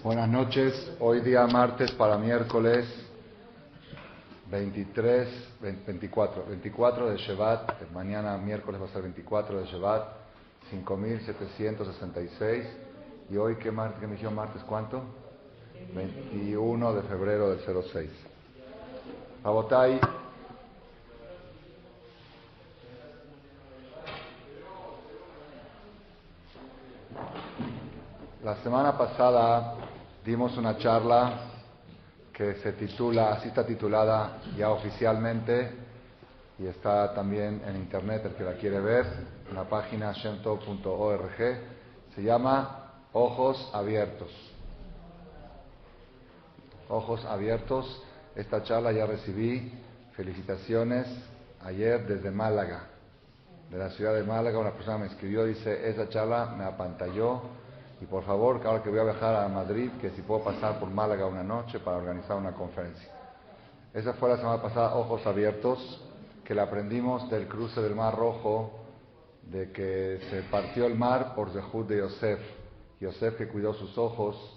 Buenas noches, hoy día martes para miércoles 24 de Shevat, mañana miércoles va a ser 24 de Shevat, 5766, y hoy, ¿qué me dijeron martes cuánto? 21 de febrero del 06. Rabotai, la semana pasada dimos una charla que se titula, así está titulada ya oficialmente, y está también en internet el que la quiere ver, en la página shemtov.org, se llama Ojos Abiertos. Ojos Abiertos. Esta charla ya recibí felicitaciones ayer desde Málaga, de la ciudad de Málaga. Una persona me escribió, dice, esa charla me apantalló, y por favor, que ahora que voy a viajar a Madrid, que si puedo pasar por Málaga una noche para organizar una conferencia. Esa fue la semana pasada, Ojos Abiertos, que la aprendimos del cruce del Mar Rojo, de que se partió el mar por Zehut de Yosef. Yosef que cuidó sus ojos,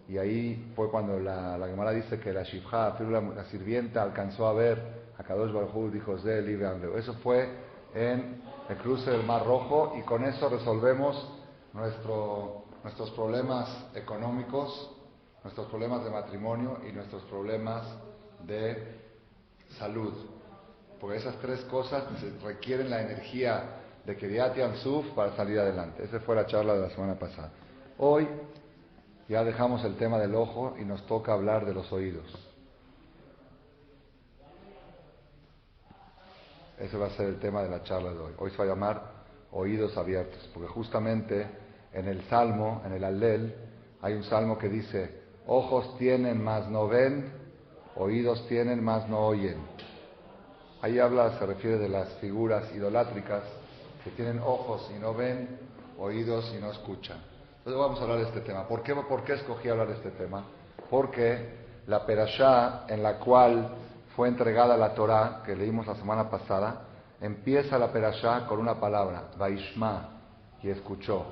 y ahí fue cuando la Gemara dice que la Shifja, la sirvienta, alcanzó a ver a Kadosh Baruj Hu, dijo Zeh libre Andreu. Eso fue en el cruce del Mar Rojo, y con eso resolvemos nuestros problemas económicos, nuestros problemas de matrimonio y nuestros problemas de salud. Porque esas tres cosas requieren la energía de Kiryat Yam-Suf para salir adelante. Esa fue la charla de la semana pasada. Hoy ya dejamos el tema del ojo y nos toca hablar de los oídos. Ese va a ser el tema de la charla de hoy. Hoy se va a llamar Oídos Abiertos, porque justamente en el Salmo, en el Hallel, hay un Salmo que dice: ojos tienen, mas no ven; oídos tienen, mas no oyen. Ahí se refiere de las figuras idolátricas que tienen ojos y no ven, oídos y no escuchan. Entonces vamos a hablar de este tema. ¿Por qué escogí hablar de este tema? Porque la perashá en la cual fue entregada la Torá, que leímos la semana pasada, empieza la perashá con una palabra, Vaishma, y escuchó.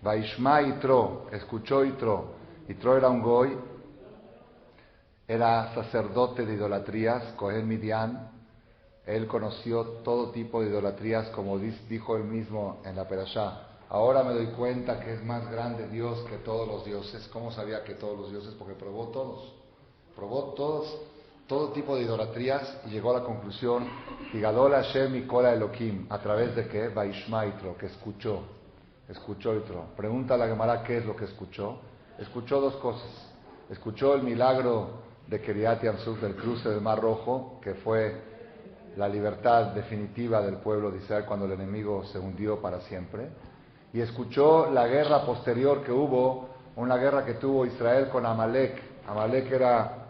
Vaishma Yitro, escuchó Yitro. Yitro era un goy, era sacerdote de idolatrías, Cohen Midian. Él conoció todo tipo de idolatrías, como dijo él mismo en la perashá. Ahora me doy cuenta que es más grande Dios que todos los dioses. ¿Cómo sabía que todos los dioses? Porque probó todo tipo de idolatrías, y llegó a la conclusión, Tigadol Hashem y Kola Elohim, ¿a través de qué? Vaishma Yitro, que escuchó Yitro. Pregunta a la Gemara, ¿qué es lo que escuchó? Escuchó dos cosas. Escuchó el milagro de Kiryat Yam-Suf, del cruce del Mar Rojo, que fue la libertad definitiva del pueblo de Israel cuando el enemigo se hundió para siempre. Y escuchó la guerra posterior que hubo, una guerra que tuvo Israel con Amalek. Amalek era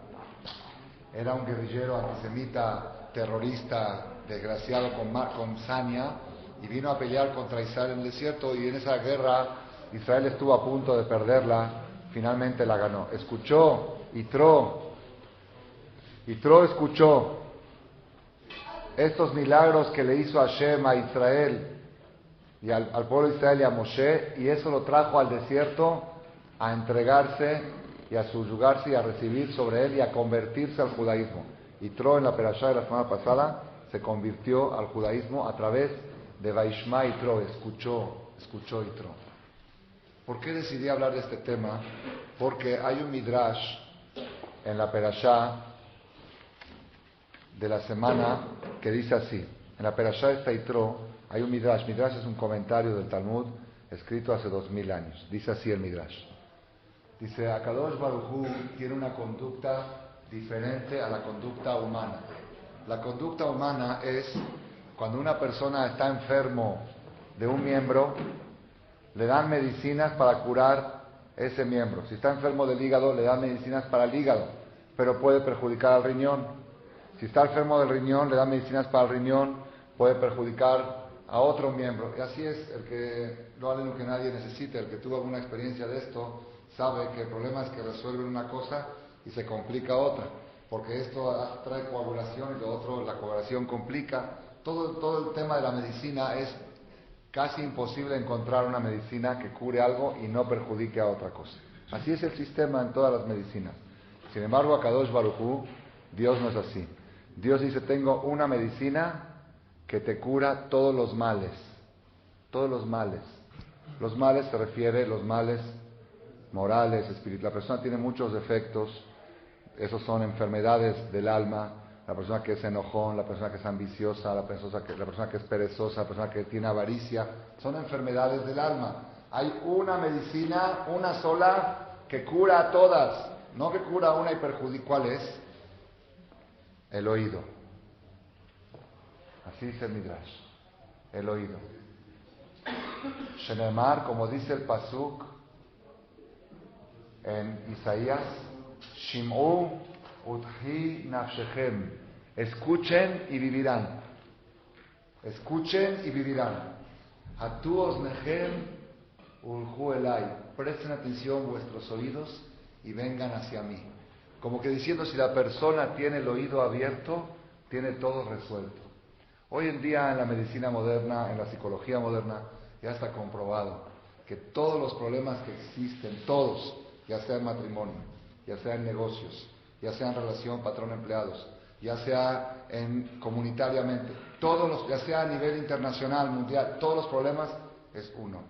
un guerrillero antisemita, terrorista, desgraciado con saña, y vino a pelear contra Israel en el desierto, y en esa guerra Israel estuvo a punto de perderla, finalmente la ganó. Escuchó, Yitro escuchó estos milagros que le hizo Hashem a Israel y al pueblo de Israel y a Moshe, y eso lo trajo al desierto a entregarse y a subyugarse y a recibir sobre él y a convertirse al judaísmo. Yitro, en la perashá de la semana pasada, se convirtió al judaísmo a través de Vaishma Yitro, escuchó Yitro. ¿Por qué decidí hablar de este tema? Porque hay un midrash en la perashá de la semana que dice así. En la perashá esta Yitro hay un midrash. Midrash es un comentario del Talmud escrito hace 2000 años. Dice así el midrash. Dice, Akadosh Baruj Hu tiene una conducta diferente a la conducta humana. La conducta humana es cuando una persona está enfermo de un miembro, le dan medicinas para curar ese miembro. Si está enfermo del hígado, le dan medicinas para el hígado, pero puede perjudicar al riñón. Si está enfermo del riñón, le dan medicinas para el riñón, puede perjudicar a otro miembro. Y así es, el que no vale lo que nadie necesita, el que tuvo alguna experiencia de esto, sabe que el problema es que resuelven una cosa y se complica otra, porque esto trae coagulación y lo otro, la coagulación complica. Todo el tema de la medicina es casi imposible encontrar una medicina que cure algo y no perjudique a otra cosa. Así es el sistema en todas las medicinas. Sin embargo, a Kadosh Baruj Hu, Dios no es así. Dios dice, tengo una medicina que te cura todos los males. Todos los males. Los males se refiere, los males morales, espirituales. La persona tiene muchos defectos. Esos son enfermedades del alma. La persona que es enojón, la persona que es ambiciosa, la persona que es perezosa, la persona que tiene avaricia. Son enfermedades del alma. Hay una medicina, una sola, que cura a todas. No que cura una y perjudica. ¿Cuál es? El oído. Así dice el Midrash. El oído. Shenemar, como dice el Pasuk en Isaías, Shim'u utchi nafshechem. Escuchen y vivirán. Escuchen y vivirán. Hatu oznechem ulhu elai. Presten atención vuestros oídos y vengan hacia mí. Como que diciendo, si la persona tiene el oído abierto, tiene todo resuelto. Hoy en día en la medicina moderna, en la psicología moderna, ya está comprobado que todos los problemas que existen, todos, ya sea en matrimonio, ya sea en negocios, ya sea en relación patrón-empleados, ya sea comunitariamente, ya sea a nivel internacional, mundial, todos los problemas es uno: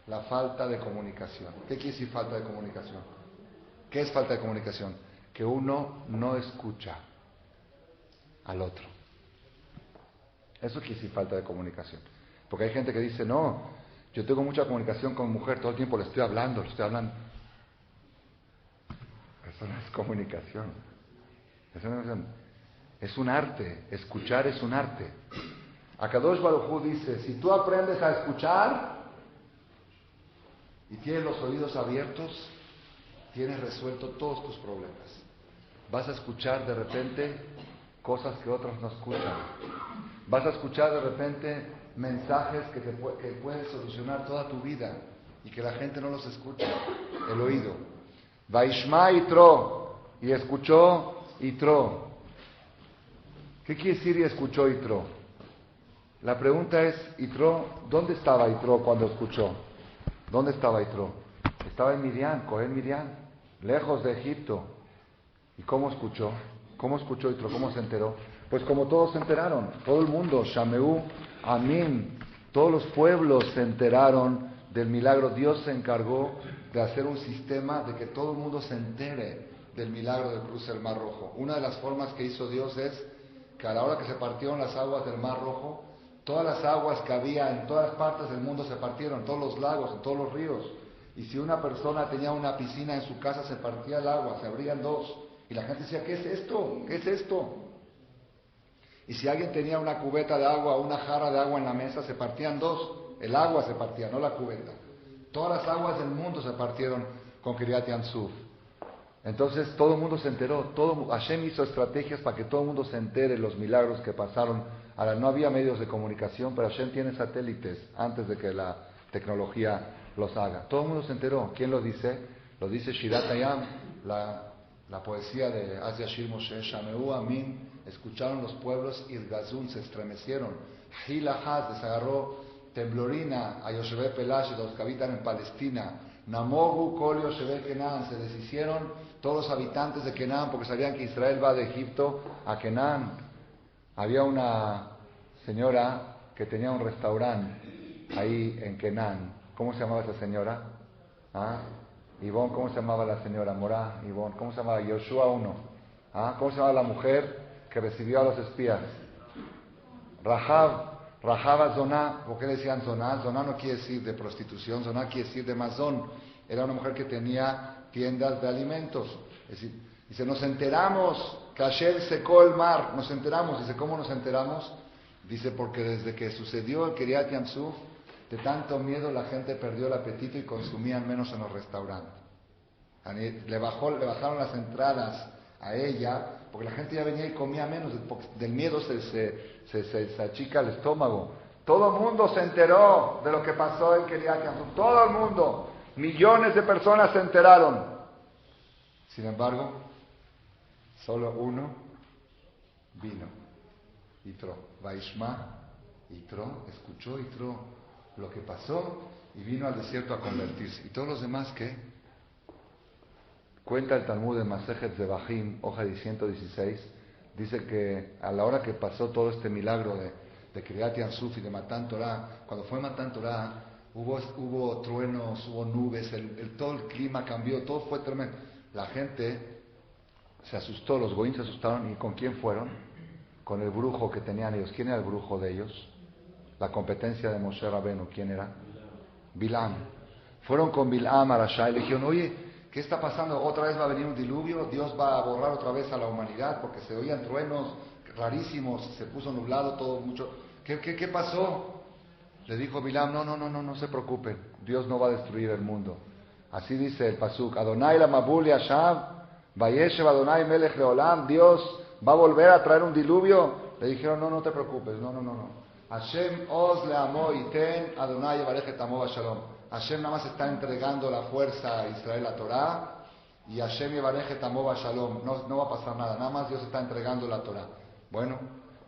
la falta de comunicación. ¿Qué quiere decir falta de comunicación? ¿Qué es falta de comunicación? Que uno no escucha al otro. Eso quiere decir falta de comunicación. Porque hay gente que dice, no, yo tengo mucha comunicación con mi mujer, todo el tiempo le estoy hablando. Eso no es comunicación. Eso no es un arte. Escuchar es un arte. Akadosh Baruj Hu dice, si tú aprendes a escuchar y tienes los oídos abiertos, tienes resuelto todos tus problemas. Vas a escuchar de repente cosas que otros no escuchan. Vas a escuchar de repente mensajes que pueden solucionar toda tu vida y que la gente no los escucha. El oído. Vaishma Yitro, y escuchó Yitro. ¿Qué quiere decir y escuchó Yitro? La pregunta es, Yitro, ¿dónde estaba Yitro cuando escuchó? ¿Dónde estaba Yitro? Estaba en Midian, Cohen Midian, lejos de Egipto. ¿Y cómo escuchó? ¿Cómo escuchó Yitro? ¿Cómo se enteró? Pues como todos se enteraron, todo el mundo, Shameu, Amin, todos los pueblos se enteraron del milagro. Dios se encargó de hacer un sistema de que todo el mundo se entere del milagro del cruce del Mar Rojo. Una de las formas que hizo Dios es que a la hora que se partieron las aguas del Mar Rojo, todas las aguas que había en todas partes del mundo se partieron, todos los lagos, en todos los ríos. Y si una persona tenía una piscina en su casa, se partía el agua, se abrían dos. Y la gente decía, ¿qué es esto? ¿Qué es esto? Y si alguien tenía una cubeta de agua o una jarra de agua en la mesa, se partían dos. El agua se partía, no la cubeta. Todas las aguas del mundo se partieron con Kiryat Yamsuf. Entonces todo el mundo se enteró. Hashem hizo estrategias para que todo el mundo se entere los milagros que pasaron. Ahora, no había medios de comunicación, pero Hashem tiene satélites antes de que la tecnología los haga. Todo el mundo se enteró. ¿Quién lo dice? Lo dice Shirat Hayam, la poesía de Az Yashir Moshe. Shameu Amin, escucharon los pueblos, Irgazun, se estremecieron. Hilahaz, les agarró temblorina a Yoshebe Pelash, los que habitan en Palestina. Namogu, Kol Yoshebe Kenan, se deshicieron todos los habitantes de Kenan porque sabían que Israel va de Egipto a Kenan. Había una señora que tenía un restaurante ahí en Kenan. ¿Cómo se llamaba esa señora? Ivonne, ¿cómo se llamaba la señora? Morá, Ivonne, ¿cómo se llamaba? Yoshua 1. ¿Cómo se llamaba la mujer que recibió a los espías? Rahab Zoná. ¿Por qué decían Zoná? Zoná no quiere decir de prostitución, Zoná quiere decir de mazón. Era una mujer que tenía tiendas de alimentos. Es decir, dice, nos enteramos que Hashem secó el mar. Nos enteramos. Dice, ¿cómo nos enteramos? Dice, porque desde que sucedió el Kiryat Yamsuf, de tanto miedo la gente perdió el apetito y consumían menos en los restaurantes. Le bajaron las entradas a ella, porque la gente ya venía y comía menos, del miedo se achica el estómago. Todo el mundo se enteró de lo que pasó en Kiryat Yamsuf, todo el mundo, millones de personas se enteraron. Sin embargo, solo uno vino, Yitro, Vaishma, Yitro, escuchó Yitro lo que pasó y vino al desierto a convertirse. ¿Y todos los demás qué? Cuenta el Talmud de Masejet Zebahim, hoja de 116, dice que a la hora que pasó todo este milagro de Kriyat Yamsuf y de Matan Torah, cuando fue Matan Torah, hubo truenos, hubo nubes, todo el clima cambió, todo fue tremendo. La gente se asustó, los goín se asustaron. ¿Y con quién fueron? Con el brujo que tenían ellos. ¿Quién era el brujo de ellos? La competencia de Moshe Rabenu. ¿Quién era? Bilam. Fueron con Bilam a Rasha y le dijeron, oye, ¿qué está pasando? ¿Otra vez va a venir un diluvio? ¿Dios va a borrar otra vez a la humanidad? Porque se oían truenos rarísimos, se puso nublado todo mucho. ¿Qué pasó? Le dijo Bilam, no se preocupen. Dios no va a destruir el mundo. Así dice el Pasuk. Adonai la mabul yashav, vayeshev Adonai melech leolam. Dios va a volver a traer un diluvio. Le dijeron, no te preocupes, no. Hashem os leamo iten Adonai yevarech et amo shalom. Hashem nada más está entregando la fuerza a Israel, la Torah, y Hashem yevarech et amo shalom. No va a pasar nada más Dios está entregando la Torah. Bueno,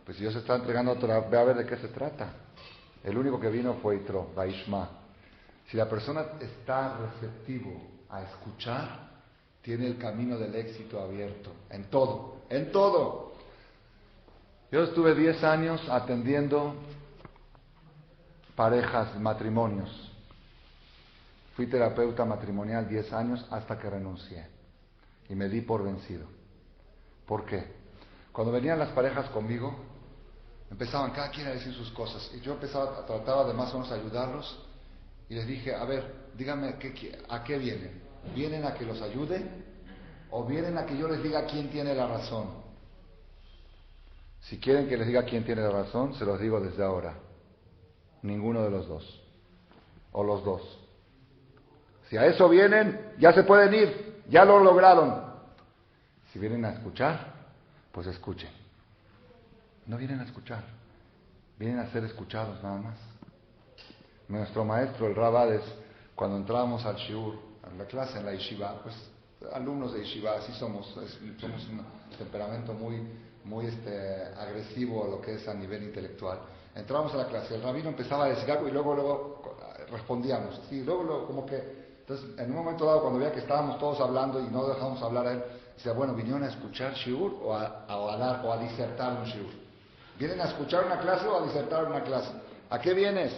pues si Dios está entregando la Torah, ve a ver de qué se trata. El único que vino fue Yitro, Vaishma. Si la persona está receptivo a escuchar, tiene el camino del éxito abierto. En todo. Yo estuve 10 años atendiendo parejas, matrimonios. Fui terapeuta matrimonial 10 años hasta que renuncié. Y me di por vencido. ¿Por qué? Cuando venían las parejas conmigo, empezaban cada quien a decir sus cosas. Y yo trataba de más o menos ayudarlos. Y les dije, a ver, díganme, ¿a qué vienen? ¿Vienen a que los ayude? ¿O vienen a que yo les diga quién tiene la razón? Si quieren que les diga quién tiene la razón, se los digo desde ahora. Ninguno de los dos. O los dos. Si a eso vienen, ya se pueden ir. Ya lo lograron. Si vienen a escuchar, pues escuchen. No vienen a escuchar. Vienen a ser escuchados nada más. Nuestro maestro, el Rabades, cuando entrábamos al shiur, a la clase en la yeshiva, pues alumnos de yeshiva, así somos un temperamento muy agresivo a lo que es a nivel intelectual. Entrábamos a la clase, el rabino empezaba a decir algo y luego respondíamos. Sí, luego como que... Entonces, en un momento dado, cuando veía que estábamos todos hablando y no dejábamos hablar a él, decía, bueno, ¿vinieron a escuchar shiur o a disertar un shiur? ¿Vienen a escuchar una clase o a disertar una clase? ¿A qué vienes?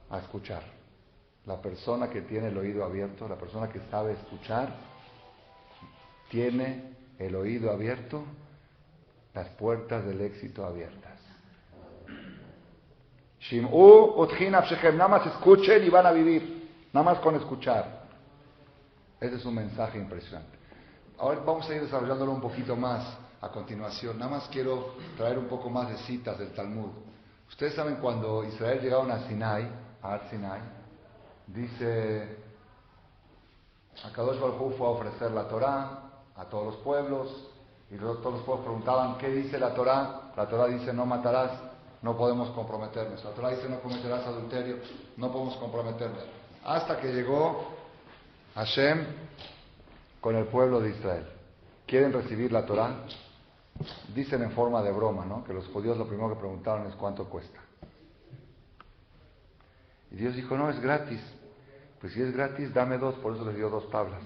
A escuchar. La persona que tiene el oído abierto, la persona que sabe escuchar, tiene el oído abierto, las puertas del éxito abiertas. Shim'u utchin nafshechem, nada más escuchen y van a vivir, nada más con escuchar. Ese es un mensaje impresionante. Ahora vamos a ir desarrollándolo un poquito más a continuación. Nada más quiero traer un poco más de citas del Talmud. Ustedes saben cuando Israel llegaron a Sinai, a Ar Sinai, dice, Akadosh Baruj Hu fue a ofrecer la Torah a todos los pueblos, y todos los pueblos preguntaban, ¿qué dice la Torah? La Torah dice, no matarás, no podemos comprometernos. La Torah dice, no cometerás adulterio, no podemos comprometernos. Hasta que llegó Hashem con el pueblo de Israel. ¿Quieren recibir la Torah? Dicen en forma de broma, ¿no? Que los judíos lo primero que preguntaron es cuánto cuesta. Y Dios dijo, no, es gratis. Pues si es gratis, dame 2, por eso les dio 2 tablas.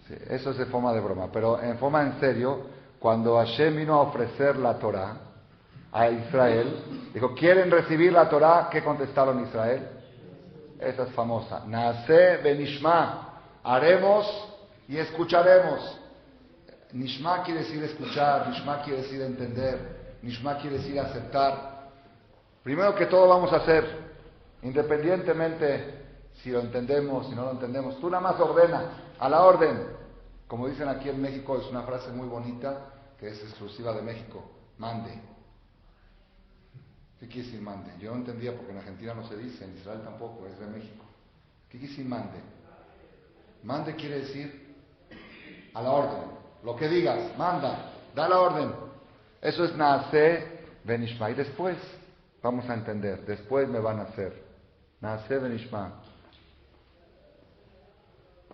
Sí, eso es de forma de broma. Pero en forma en serio, cuando Hashem vino a ofrecer la Torah a Israel, dijo, ¿quieren recibir la Torah? ¿Qué contestaron Israel? Esa es famosa. Naaseh benishma. Haremos y escucharemos. Nishma quiere decir escuchar, Nishma quiere decir entender, Nishma quiere decir aceptar. Primero que todo vamos a hacer, independientemente si lo entendemos, si no lo entendemos. Tú nada más ordena, a la orden. Como dicen aquí en México, es una frase muy bonita que es exclusiva de México. Mande. ¿Qué quiere decir mande? Yo no entendía porque en Argentina no se dice, en Israel tampoco, es de México. ¿Qué quiere decir mande? Mande quiere decir a la orden. Lo que digas, manda, da la orden. Eso es Naaseh benishma. Y después vamos a entender, después me van a hacer. Naaseh benishma.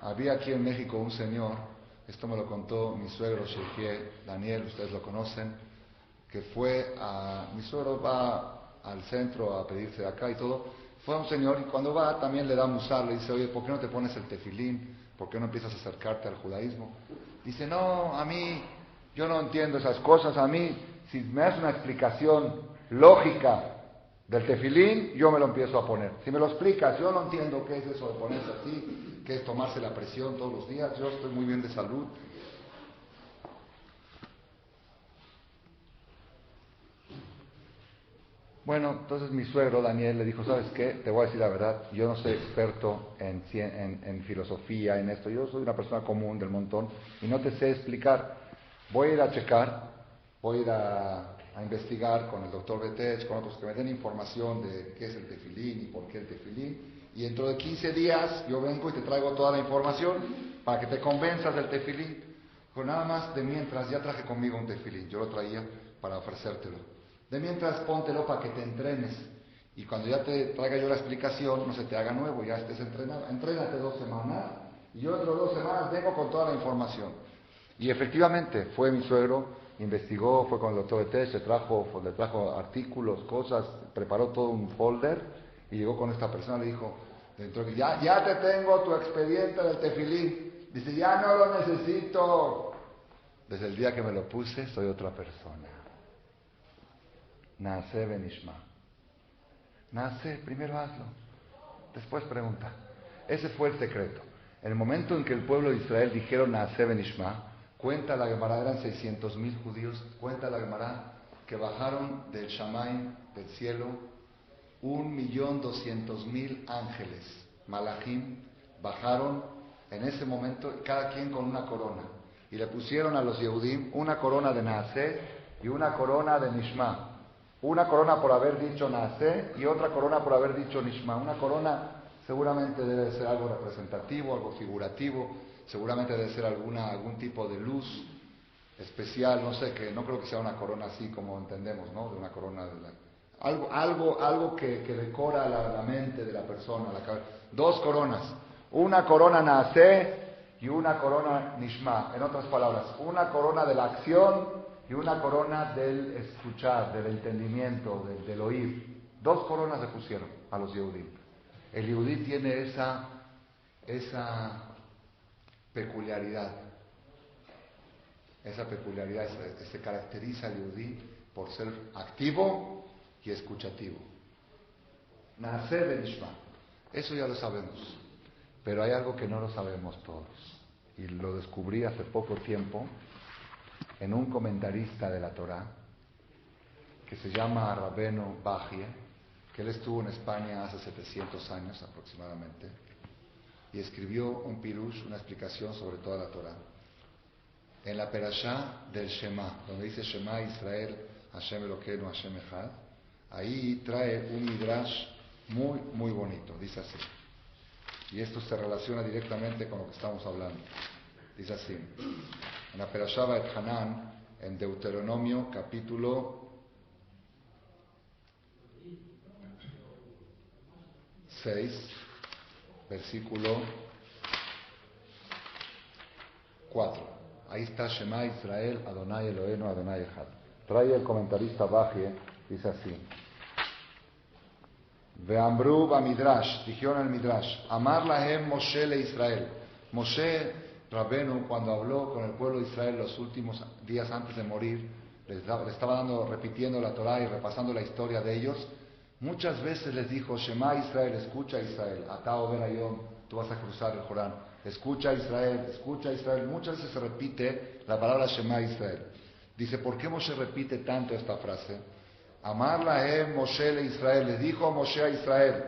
Había aquí en México un señor, esto me lo contó mi suegro Sheikh Daniel, ustedes lo conocen, que mi suegro va al centro a pedirse de acá y todo, Fue un señor y cuando va también le da musar, le dice, oye, ¿por qué no te pones el tefilín? ¿Por qué no empiezas a acercarte al judaísmo? Dice, no, a mí, yo no entiendo esas cosas, a mí, si me das una explicación lógica del tefilín, yo me lo empiezo a poner. Si me lo explicas, yo no entiendo qué es eso de ponerse así, qué es tomarse la presión todos los días, yo estoy muy bien de salud. Bueno, entonces mi suegro Daniel le dijo, ¿sabes qué? Te voy a decir la verdad, yo no soy experto en filosofía, en esto, yo soy una persona común del montón y no te sé explicar. Voy a ir a checar, voy a ir a investigar con el doctor Betech, con otros que me den información de qué es el tefilín y por qué el tefilín, y dentro de 15 días yo vengo y te traigo toda la información para que te convenzas del tefilín. Pues nada más de mientras ya traje conmigo un tefilín, yo lo traía para ofrecértelo. De mientras póntelo para que te entrenes. Y cuando ya te traiga yo la explicación, no se te haga nuevo, ya estés entrenado. Entrénate 2 semanas y yo dentro de 2 semanas vengo con toda la información. Y efectivamente, fue mi suegro, investigó, fue con el doctor Betech, le trajo artículos, cosas, preparó todo un folder y llegó con esta persona, le dijo, dentro de ya te tengo tu expediente del tefilín. Dice, ya no lo necesito. Desde el día que me lo puse, soy otra persona. Naase benishma. Naase, primero hazlo, después pregunta. Ese fue el secreto. En el momento en que el pueblo de Israel dijeron Naase benishma, cuenta la Gemara, eran 600,000 judíos, cuenta la Gemara que bajaron del Shamaim, del cielo, 1,200,000 ángeles, malachim, bajaron en ese momento, cada quien con una corona, y le pusieron a los Yehudim una corona de Naase y una corona de Nishma. Una corona por haber dicho Naasé y otra corona por haber dicho Nishma. Una corona seguramente debe ser algo representativo, algo figurativo, seguramente debe ser algún tipo de luz especial, no sé, que no creo que sea una corona así como entendemos, ¿no? De una corona algo que decora la mente de la persona, la cabeza. 2 coronas, una corona Naasé y una corona Nishma. En otras palabras, una corona de la acción y una corona del escuchar, del entendimiento, del oír. 2 coronas le pusieron a los Yehudim. El Yehudí tiene esa peculiaridad. Esa peculiaridad se caracteriza al Yehudí por ser activo y escuchativo. Naaseh benishma. Eso ya lo sabemos. Pero hay algo que no lo sabemos todos. Y lo descubrí hace poco tiempo en un comentarista de la Torá que se llama Rabbeinu Bajie, que él estuvo en España hace 700 años aproximadamente y escribió un pirush, una explicación sobre toda la Torá. En la perashá del Shema, donde dice Shema Israel, Hashem Elokeinu, Hashem Echad, ahí trae un midrash muy, muy bonito, dice así. Y esto se relaciona directamente con lo que estamos hablando. Dice así, en la Perashá Vaet Hanan, en Deuteronomio capítulo 6, versículo 4. Ahí está Shema Israel, Adonai Eloheinu, Adonai Echad. Trae el comentarista Bajie, dice así. Ve'amru ba'midrash, dijeron en el midrash, Amar lahem Moshe le Israel. Moshe Rabenu, cuando habló con el pueblo de Israel los últimos días antes de morir, le estaba repitiendo la Torá y repasando la historia de ellos. Muchas veces les dijo, Shema Israel, escucha Israel, Atao Berayom, tú vas a cruzar el Jordán. Escucha Israel, escucha Israel. Muchas veces se repite la palabra Shema Israel. Dice, ¿por qué Moshe repite tanto esta frase? Amar lahem Moshe le Israel, le dijo Moshe a Israel,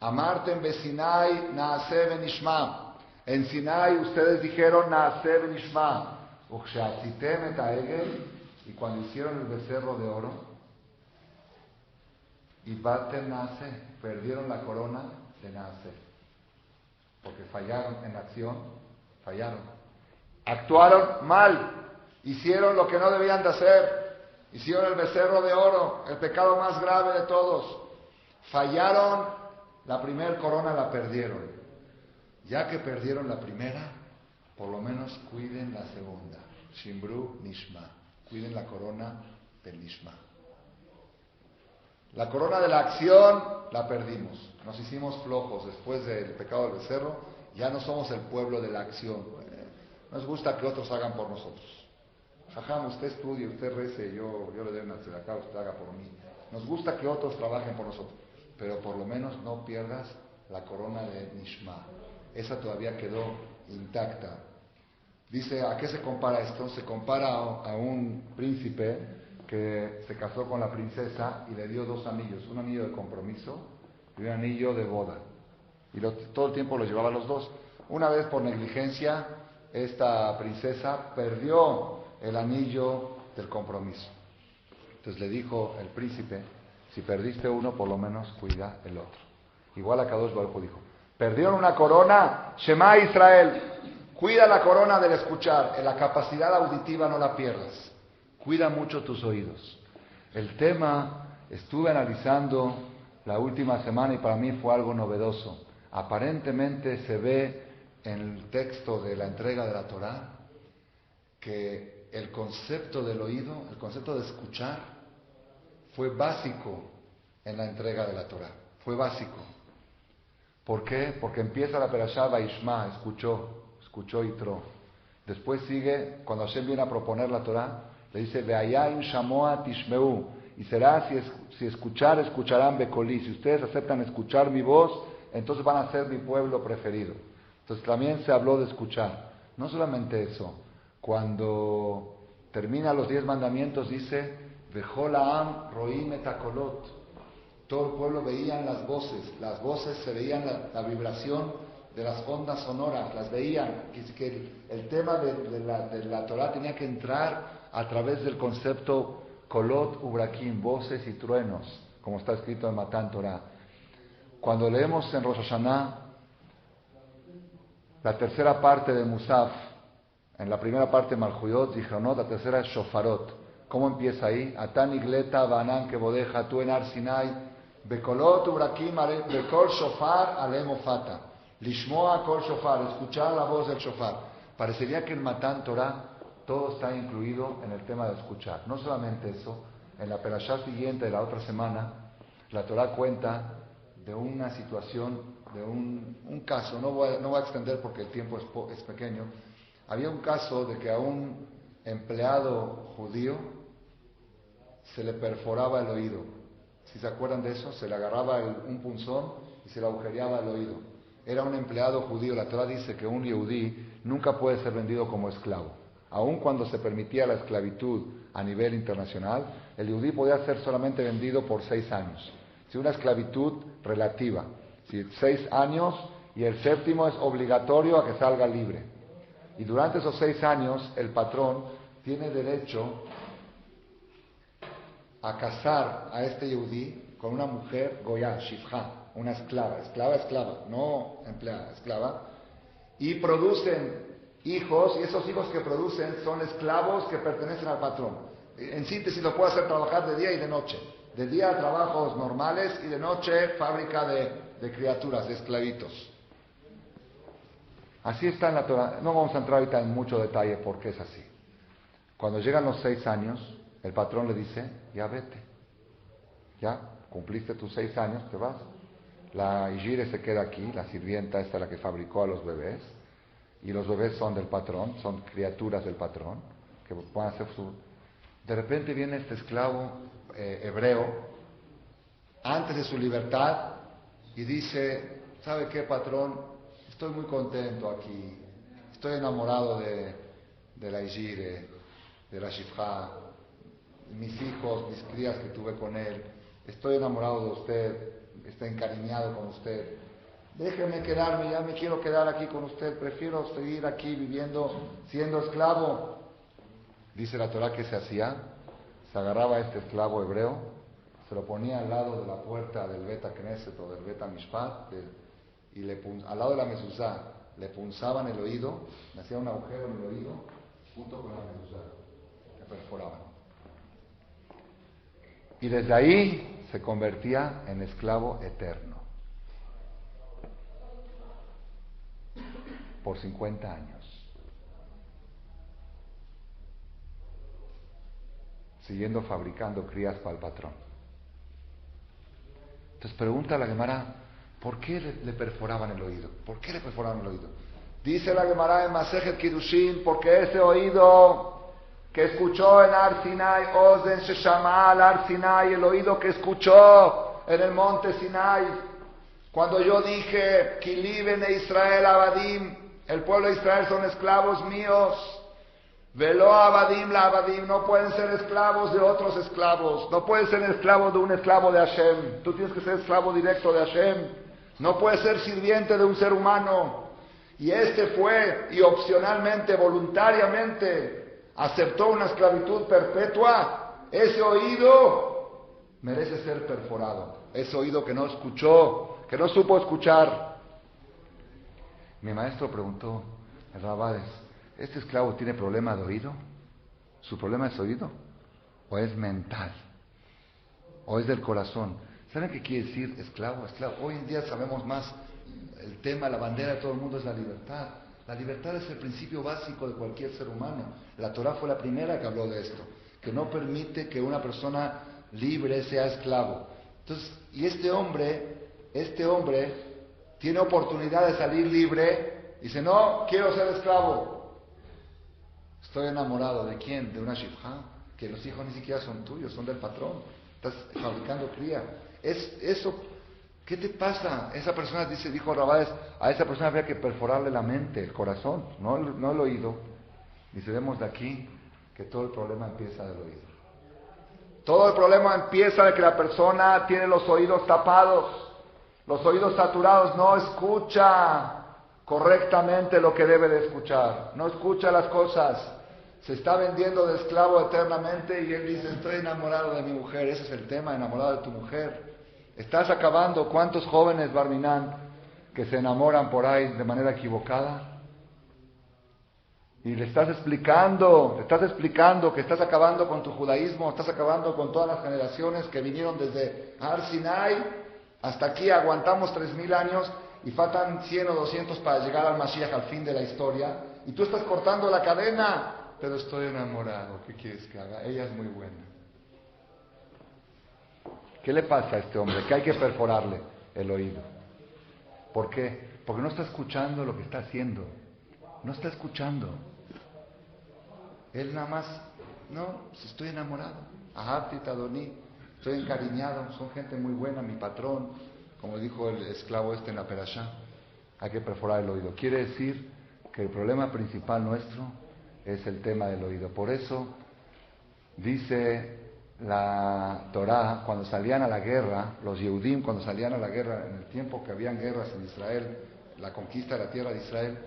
Amartem besinai naaseh benishma. En Sinai ustedes dijeron naaseh benishma. Uksheatzitem et haegel, y cuando hicieron el becerro de oro, y batem naaseh, perdieron la corona de naaseh, porque fallaron en acción, fallaron, actuaron mal, hicieron lo que no debían de hacer. Hicieron el becerro de oro, el pecado más grave de todos. Fallaron, la primera corona la perdieron. Ya que perdieron la primera, por lo menos cuiden la segunda. Shimbru Nishma. Cuiden la corona del Nishma. La corona de la acción la perdimos. Nos hicimos flojos después del pecado del becerro. Ya no somos el pueblo de la acción. Nos gusta que otros hagan por nosotros. Jajam, usted estudie, usted rece, yo le doy una tzedakah, usted haga por mí. Nos gusta que otros trabajen por nosotros. Pero por lo menos no pierdas la corona de Nishma. Esa todavía quedó intacta. Dice, ¿a qué se compara esto? Se compara a un príncipe que se casó con la princesa y le dio 2 anillos, un anillo de compromiso y un anillo de boda. Y todo el tiempo los llevaba los 2. Una vez por negligencia, esta princesa perdió el anillo del compromiso. Entonces le dijo el príncipe, si perdiste uno, por lo menos cuida el otro. Igual a Kadosh Baruj Hu dijo, perdieron una corona, Shema Israel, cuida la corona del escuchar, en la capacidad auditiva no la pierdas, cuida mucho tus oídos. El tema, estuve analizando la última semana y para mí fue algo novedoso. Aparentemente se ve en el texto de la entrega de la Torá que el concepto del oído, el concepto de escuchar, fue básico en la entrega de la Torá. Fue básico. ¿Por qué? Porque empieza la Perashá Vaishma, escuchó Yitro. Después sigue, cuando Hashem viene a proponer la Torá, le dice, Ve'ayayim shamoa tishmeu. Y será, si escucharán bekolí. Si ustedes aceptan escuchar mi voz, entonces van a ser mi pueblo preferido. Entonces también se habló de escuchar. No solamente eso. Cuando termina los 10 mandamientos, dice, Vejol ha'am roim et hakolot. Todo el pueblo veían las voces se veían la vibración de las ondas sonoras, las veían, que el tema de la Torah tenía que entrar a través del concepto kolot ubrakim, voces y truenos, como está escrito en Matán Torah. Cuando leemos en Rosh Hashanah la tercera parte de Musaf, en la primera parte Malchuyot, Zichronot, la tercera es Shofarot. ¿Cómo empieza ahí? Atán igleta banan que bodeja tú en Ar Sinai. Bekolot ubrakim bekol shofar alem ofata. Lishmoa kol shofar, escuchar la voz del shofar. Parecería que en Matán Torah todo está incluido en el tema de escuchar. No solamente eso, en la perashá siguiente de la otra semana, la Torah cuenta de una situación, de un caso, no voy a extender porque el tiempo es pequeño. Había un caso de que a un empleado judío se le perforaba el oído. Si se acuerdan de eso, se le agarraba un punzón y se le agujereaba el oído. Era un empleado judío. La Torah dice que un yehudí nunca puede ser vendido como esclavo. Aun cuando se permitía la esclavitud a nivel internacional, el yehudí podía ser solamente vendido por 6 años. Si una esclavitud relativa, si 6 años y el 7º es obligatorio a que salga libre. Y durante esos 6 años el patrón tiene derecho a casar a este yehudí con una mujer goyá, shifja, una esclava, no empleada, esclava, y producen hijos, y esos hijos que producen son esclavos que pertenecen al patrón. En síntesis, lo puede hacer trabajar de día y de noche. De día trabajos normales y de noche fábrica de criaturas, de esclavitos. Así está en la Torah. No vamos a entrar ahorita en mucho detalle porque es así. Cuando llegan los 6 años, el patrón le dice, ya vete. Ya, cumpliste tus 6 años, te vas. La Ijire se queda aquí, la sirvienta esta la que fabricó a los bebés. Y los bebés son del patrón, son criaturas del patrón, que pueden hacer su... De repente viene este esclavo hebreo, antes de su libertad, y dice, ¿sabe qué, patrón? Estoy muy contento aquí, estoy enamorado de la Ijire, de la Shifra, mis hijos, mis crías que tuve con él, estoy enamorado de usted, estoy encariñado con usted. Déjeme quedarme, ya me quiero quedar aquí con usted, prefiero seguir aquí viviendo, siendo esclavo. Dice la Torah que se hacía, se agarraba a este esclavo hebreo, se lo ponía al lado de la puerta del Bet Knesset o del Bet Mishpat, y al lado de la mezuzá, le punzaban el oído, le hacían un agujero en el oído, junto con la mezuzá, le perforaban. Y desde ahí se convertía en esclavo eterno. Por 50 años. Siguiendo fabricando crías para el patrón. Entonces pregunta a la Gemara, ¿por qué le perforaban el oído? ¿Por qué le perforaban el oído? Dice la Gemara en Masejet Kiddushin, porque ese oído que escuchó en Har Sinai, Ozen Sheshama al Har Sinai, el oído que escuchó en el monte Sinai, cuando yo dije, Kili bene Israel abadim, el pueblo de Israel son esclavos míos, Velo abadim la abadim, no pueden ser esclavos de otros esclavos, no pueden ser esclavos de un esclavo de Hashem, tú tienes que ser esclavo directo de Hashem, no puedes ser sirviente de un ser humano. Y este fue, y opcionalmente, voluntariamente, aceptó una esclavitud perpetua. Ese oído merece ser perforado, ese oído que no escuchó, que no supo escuchar. Mi maestro preguntó, Rabades, ¿este esclavo tiene problema de oído? ¿Su problema es oído? ¿O es mental? ¿O es del corazón? ¿Saben qué quiere decir esclavo? Esclavo. Hoy en día sabemos más. El tema, la bandera de todo el mundo es la libertad. La libertad es el principio básico de cualquier ser humano. La Torah fue la primera que habló de esto, que no permite que una persona libre sea esclavo. Entonces, y este hombre tiene oportunidad de salir libre, y dice, no, quiero ser esclavo. Estoy enamorado. ¿De quién? De una shifja, que los hijos ni siquiera son tuyos, son del patrón. Estás fabricando cría. Eso, ¿qué te pasa? Esa persona, dijo Rabades, a esa persona había que perforarle la mente, el corazón, no el oído. Dice, vemos de aquí que todo el problema empieza del oído. Todo el problema empieza de que la persona tiene los oídos tapados, los oídos saturados, no escucha correctamente lo que debe de escuchar, no escucha las cosas, se está vendiendo de esclavo eternamente y él dice, estoy enamorado de mi mujer. Ese es el tema, enamorado de tu mujer. Estás acabando. ¿Cuántos jóvenes, Barminán, que se enamoran por ahí de manera equivocada? Y le estás explicando que estás acabando con tu judaísmo, estás acabando con todas las generaciones que vinieron desde Har Sinai hasta aquí, aguantamos 3000 años y faltan 100 o 200 para llegar al Mashiach, al fin de la historia, y tú estás cortando la cadena. Pero estoy enamorado, ¿qué quieres que haga? Ella es muy buena. ¿Qué le pasa a este hombre? Que hay que perforarle el oído. ¿Por qué? Porque no está escuchando lo que está haciendo. No está escuchando. Él nada más, no, si estoy enamorado. Ahabti Tadoní, estoy encariñado, son gente muy buena, mi patrón, como dijo el esclavo en la Perashá. Hay que perforar el oído. Quiere decir que el problema principal nuestro es el tema del oído. Por eso dice la Torá, cuando salían a la guerra, los Yehudim, cuando salían a la guerra, en el tiempo que habían guerras en Israel, la conquista de la tierra de Israel,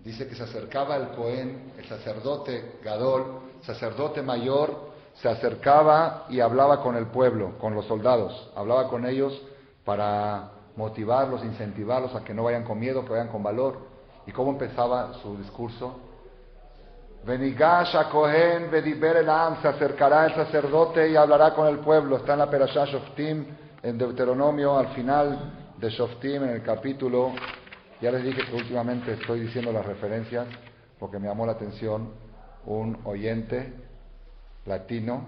dice que se acercaba el Cohen, el sacerdote Gadol, sacerdote mayor, se acercaba y hablaba con el pueblo, con los soldados, hablaba con ellos para motivarlos, incentivarlos a que no vayan con miedo, que vayan con valor. ¿Y cómo empezaba su discurso? Venigash a Cohen vediber el Am, se acercará el sacerdote y hablará con el pueblo. Está en la Perashá Shoftim, en Deuteronomio, al final de Shoftim, en el capítulo. Ya les dije que últimamente estoy diciendo las referencias porque me llamó la atención un oyente latino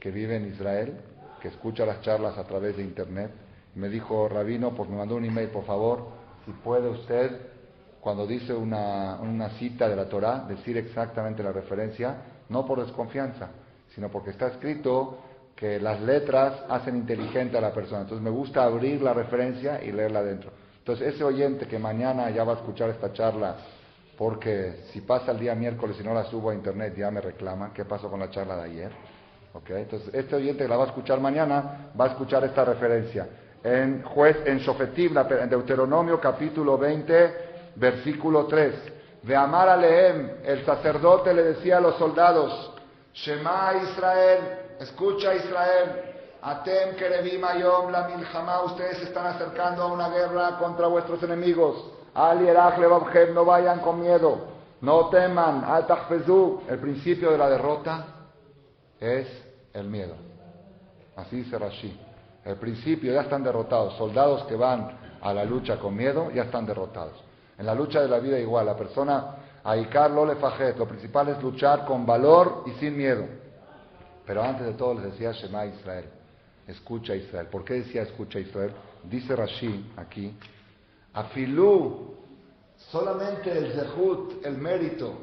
que vive en Israel, que escucha las charlas a través de internet, y me dijo, Rabino, pues me mandó un email, por favor, si puede usted, cuando dice una cita de la Torá, decir exactamente la referencia, no por desconfianza, sino porque está escrito que las letras hacen inteligente a la persona. Entonces me gusta abrir la referencia y leerla adentro. Entonces ese oyente que mañana ya va a escuchar esta charla, porque si pasa el día miércoles y no la subo a internet ya me reclama, ¿qué pasó con la charla de ayer? ¿Okay? Entonces este oyente que la va a escuchar mañana va a escuchar esta referencia. En Shofetim, en Deuteronomio capítulo 20, versículo 3. De Amar Alehem, el sacerdote le decía a los soldados, Shema Israel, escucha Israel, Atem Kerevim Ayom la Milchama, ustedes se están acercando a una guerra contra vuestros enemigos. Al Yerach Levavchem, no vayan con miedo, no teman, Al Tachfezu. El principio de la derrota es el miedo. Así dice Rashi. El principio, ya están derrotados. Soldados que van a la lucha con miedo, ya están derrotados. En la lucha de la vida igual, la persona, Aikar lo lefajet, lo principal es luchar con valor y sin miedo. Pero antes de todo les decía Shema Israel, escucha Israel. ¿Por qué decía escucha Israel? Dice Rashi aquí, Afilú, solamente el zehut, el mérito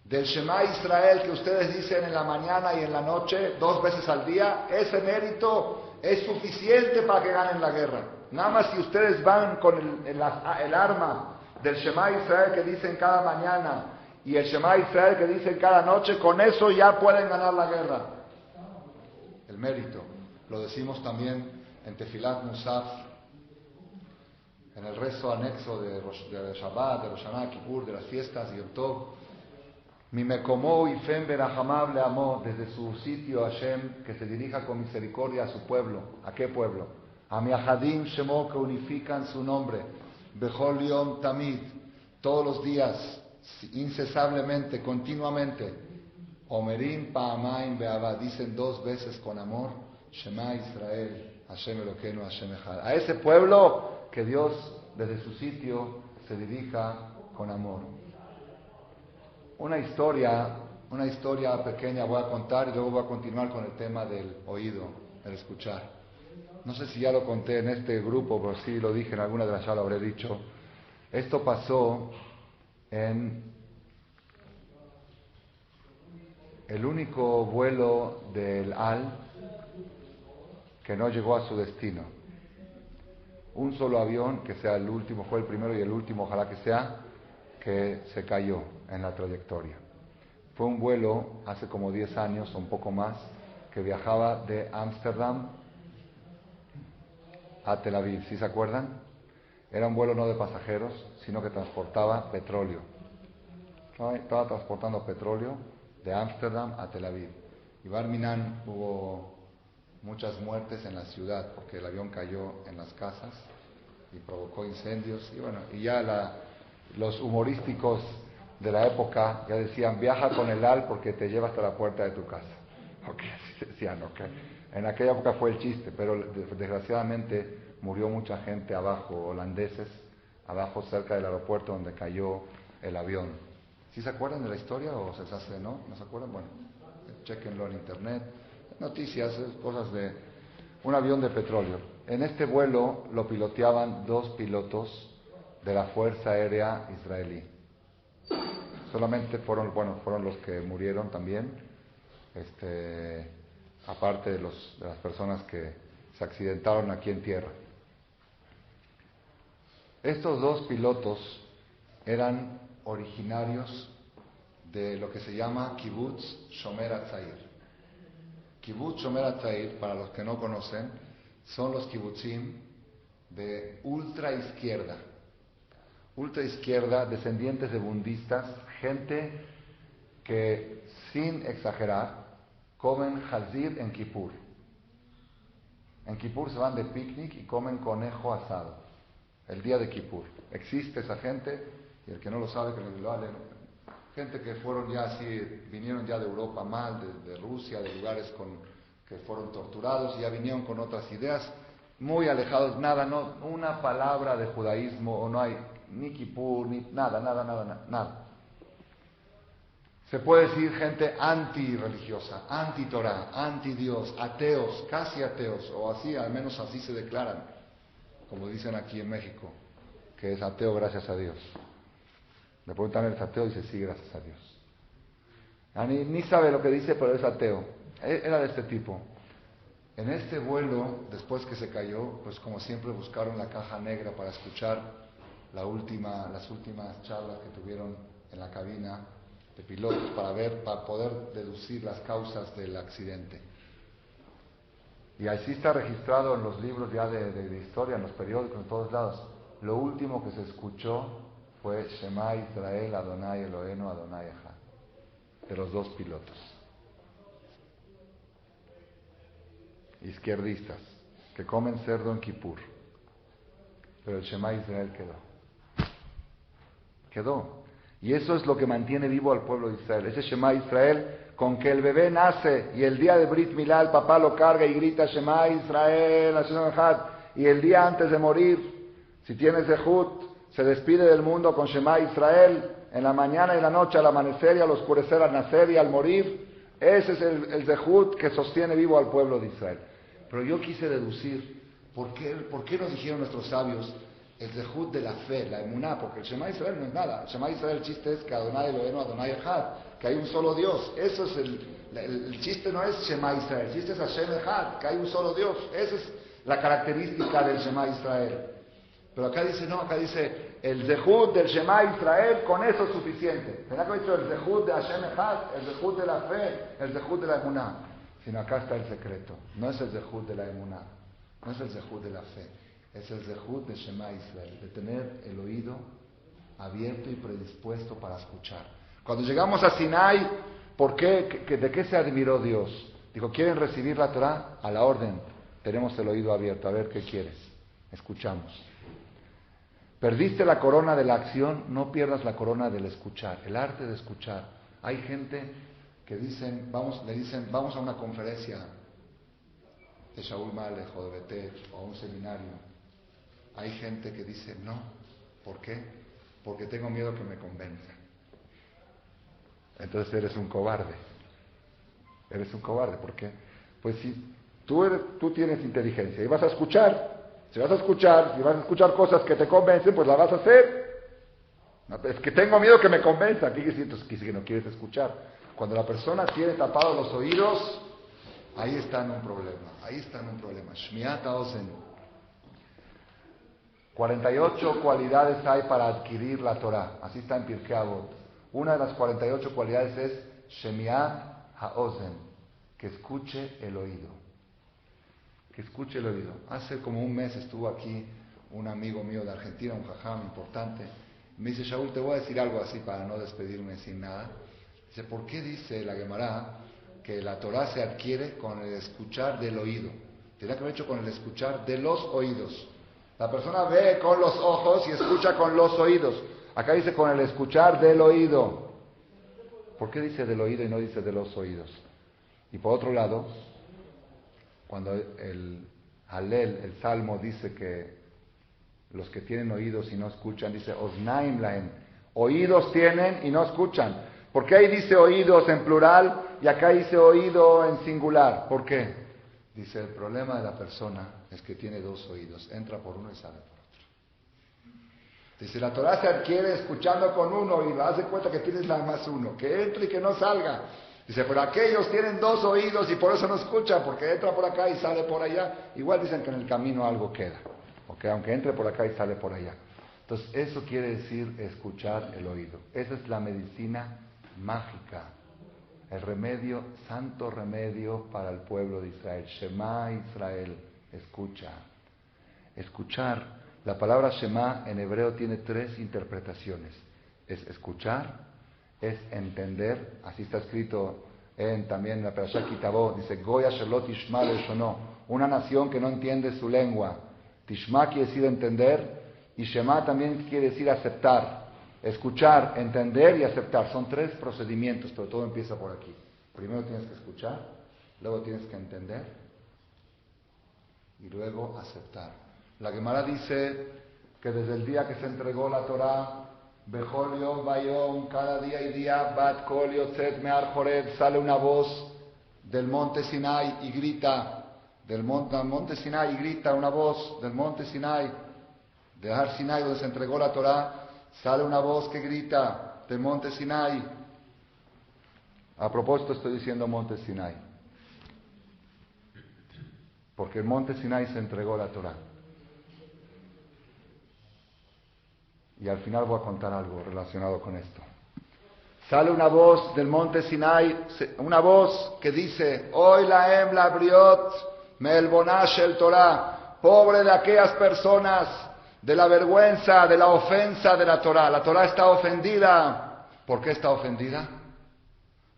del Shema Israel que ustedes dicen en la mañana y en la noche, 2 veces al día, ese mérito es suficiente para que ganen la guerra. Nada más si ustedes van con el arma del Shema Israel que dicen cada mañana y el Shema Israel que dicen cada noche, con eso ya pueden ganar la guerra. El mérito. Lo decimos también en Tefilat Musaf, en el rezo anexo de Shabbat, de Rosh Hashanah, Kippur, de las fiestas, Yom Tov. Mi mekomó y fem berachamab le amó, desde su sitio Hashem, que se dirija con misericordia a su pueblo. ¿A qué pueblo? A mi ahadim shemo, que unifican su nombre. Bechol yom tamid, todos los días, incesablemente, continuamente. Omerim pa'amaim be'avá, dicen 2 veces con amor, Shema Israel, Hashem Elokeinu, Hashem Echad. A ese pueblo que Dios desde su sitio se dirija con amor. Una historia pequeña voy a contar y luego voy a continuar con el tema del oído, el escuchar. No sé si ya lo conté en este grupo, pero sí lo dije en alguna de las ya lo habré dicho. Esto pasó en el único vuelo del AL que no llegó a su destino. Un solo avión, que sea el último, fue el primero y el último, ojalá que sea, que se cayó en la trayectoria. Fue un vuelo hace como 10 años o un poco más, que viajaba de Ámsterdam a Tel Aviv, ¿sí se acuerdan? Era un vuelo no de pasajeros, sino que transportaba petróleo. Estaba transportando petróleo de Ámsterdam a Tel Aviv. Y Bar Minan hubo muchas muertes en la ciudad porque el avión cayó en las casas y provocó incendios. Y bueno, y ya los humorísticos de la época ya decían, viaja con el AL porque te lleva hasta la puerta de tu casa. Ok, así decían, ok. En aquella época fue el chiste, pero desgraciadamente murió mucha gente abajo, holandeses, abajo cerca del aeropuerto donde cayó el avión. ¿Sí se acuerdan de la historia o se les hace, no? ¿No se acuerdan? Bueno, chequenlo en internet. Noticias, cosas de un avión de petróleo. En este vuelo lo piloteaban 2 pilotos de la Fuerza Aérea Israelí. Solamente fueron los que murieron también, aparte de las personas que se accidentaron aquí en tierra. Estos 2 pilotos eran originarios de lo que se llama Kibbutz Shomer HaTzair. Kibbutz Shomer HaTzair, para los que no conocen, son los kibbutzim de ultra izquierda, descendientes de budistas, gente que, sin exagerar, comen hazir en Kippur. En Kippur se van de picnic y comen conejo asado, el día de Kippur. Existe esa gente, y el que no lo sabe, que lo vale. Gente que fueron ya así, vinieron ya de Europa mal, de Rusia, de lugares que fueron torturados, y ya vinieron con otras ideas, muy alejados, no, una palabra de judaísmo, o no hay ni Kippur, ni nada. Se puede decir gente antirreligiosa, anti-Torah, anti-Dios, ateos, casi ateos, o así, al menos así se declaran, como dicen aquí en México, que es ateo gracias a Dios. Le preguntan, ¿eres ateo? Y dice, sí, gracias a Dios. Ni sabe lo que dice, pero es ateo. Era de este tipo. En este vuelo, después que se cayó, pues como siempre buscaron la caja negra para escuchar las últimas charlas que tuvieron en la cabina de pilotos para poder deducir las causas del accidente. Y así está registrado en los libros ya de historia, en los periódicos, en todos lados. Lo último que se escuchó fue Shema Israel, Adonai Eloheinu, Adonai Echad, de los 2 pilotos. Izquierdistas, que comen cerdo en Kippur. Pero el Shema Israel quedó. Y eso es lo que mantiene vivo al pueblo de Israel. Ese Shema Israel, con que el bebé nace y el día de Brit Milá el papá lo carga y grita Shema Israel, Hashem Echad, y el día antes de morir, si tiene zehut, se despide del mundo con Shema Israel, en la mañana y la noche, al amanecer y al oscurecer, al nacer y al morir. Ese es el zehut que sostiene vivo al pueblo de Israel. Pero yo quise deducir ¿Por qué nos dijeron nuestros sabios el zehut de la fe, la emuná? Porque el Shema Israel no es nada. El Shema Israel, el chiste es que Adonai Eloheinu, Adonai Echad, que hay un solo Dios. Eso es el chiste, no es Shema Israel, el chiste es Hashem Echad, que hay un solo Dios. Esa es la característica del Shema Israel. Pero acá dice, no, acá dice el zehut del Shema Israel, con eso es suficiente. ¿Verdad que ha dicho el zehut de Hashem Echad, el zehut de la fe, el zehut de la emuná? Sino acá está el secreto. No es el zehut de la emuná, no es el zehut de la fe, es el zehut de Shema Israel, de tener el oído abierto y predispuesto para escuchar. Cuando llegamos a Sinai, ¿por qué? ¿De qué se admiró Dios? Dijo, ¿quieren recibir la Torah? A la orden. Tenemos el oído abierto, a ver qué quieres. Escuchamos. Perdiste la corona de la acción, no pierdas la corona del escuchar, el arte de escuchar. Hay gente que le dicen, vamos a una conferencia de Shaul Malech o de Betech o a un seminario. Hay gente que dice, no. ¿Por qué? Porque tengo miedo que me convenzan. Entonces eres un cobarde. Eres un cobarde. ¿Por qué? Pues si tú tienes inteligencia y vas a escuchar, si vas a escuchar cosas que te convencen, pues la vas a hacer. No, es que tengo miedo que me convenzan. ¿Qué quiere decir que no quieres escuchar? Cuando la persona tiene tapados los oídos, ahí está en un problema. Ahí está en un problema. Shmiat haozen. 48 cualidades hay para adquirir la Torah. Así está en Pirkei Avot. Una de las 48 cualidades es Shemiat haozen, que escuche el oído. Que escuche el oído. Hace como un mes estuvo aquí un amigo mío de Argentina, un jajam importante. Me dice, Shaul, te voy a decir algo así para no despedirme sin nada. Dice, ¿por qué dice la Gemara que la Torah se adquiere con el escuchar del oído? Tendría que haber hecho con el escuchar de los oídos. La persona ve con los ojos y escucha con los oídos. Acá dice con el escuchar del oído. ¿Por qué dice del oído y no dice de los oídos? Y por otro lado, cuando el Halel, el Salmo, dice que los que tienen oídos y no escuchan, dice Oznaim lahem, oídos tienen y no escuchan. ¿Por qué ahí dice oídos en plural y acá dice oído en singular? ¿Por qué? Dice, el problema de la persona es que tiene dos oídos, entra por uno y sale por otro. Dice, la Torah se adquiere escuchando con uno y haz de cuenta que tienes nada más uno, que entre y que no salga. Dice, pero aquellos tienen dos oídos y por eso no escuchan, porque entra por acá y sale por allá. Igual dicen que en el camino algo queda, porque aunque entre por acá y sale por allá. Entonces, eso quiere decir escuchar el oído. Esa es la medicina mágica, el remedio, santo remedio para el pueblo de Israel. Shema Israel, escucha. Escuchar, la palabra Shema en hebreo tiene tres interpretaciones. Es escuchar, es entender, así está escrito también en la Perashá Kitabó, dice, Goya Shelot Tishma Leshono, una nación que no entiende su lengua. Tishma quiere decir entender, y Shema también quiere decir aceptar. Escuchar, entender y aceptar. Son tres procedimientos, pero todo empieza por aquí. Primero tienes que escuchar, luego tienes que entender y luego aceptar. La Gemara dice que desde el día que se entregó la Torah, Bechol Yom Vayom, cada día y día, Bat Kol Yotzet Me'ar Joreb, sale una voz del monte Sinai y grita, del monte Sinai y grita una voz del monte Sinai, de Har Sinai donde se entregó la Torah. Sale una voz que grita del monte Sinai. A propósito estoy diciendo monte Sinai, porque el monte Sinai se entregó la Torah. Y al final voy a contar algo relacionado con esto. Sale una voz del monte Sinai, una voz que dice, Hoy laem la briot melbonash el Torah, pobre de aquellas personas de la vergüenza, de la ofensa de la Torah. La Torah está ofendida. ¿Por qué está ofendida?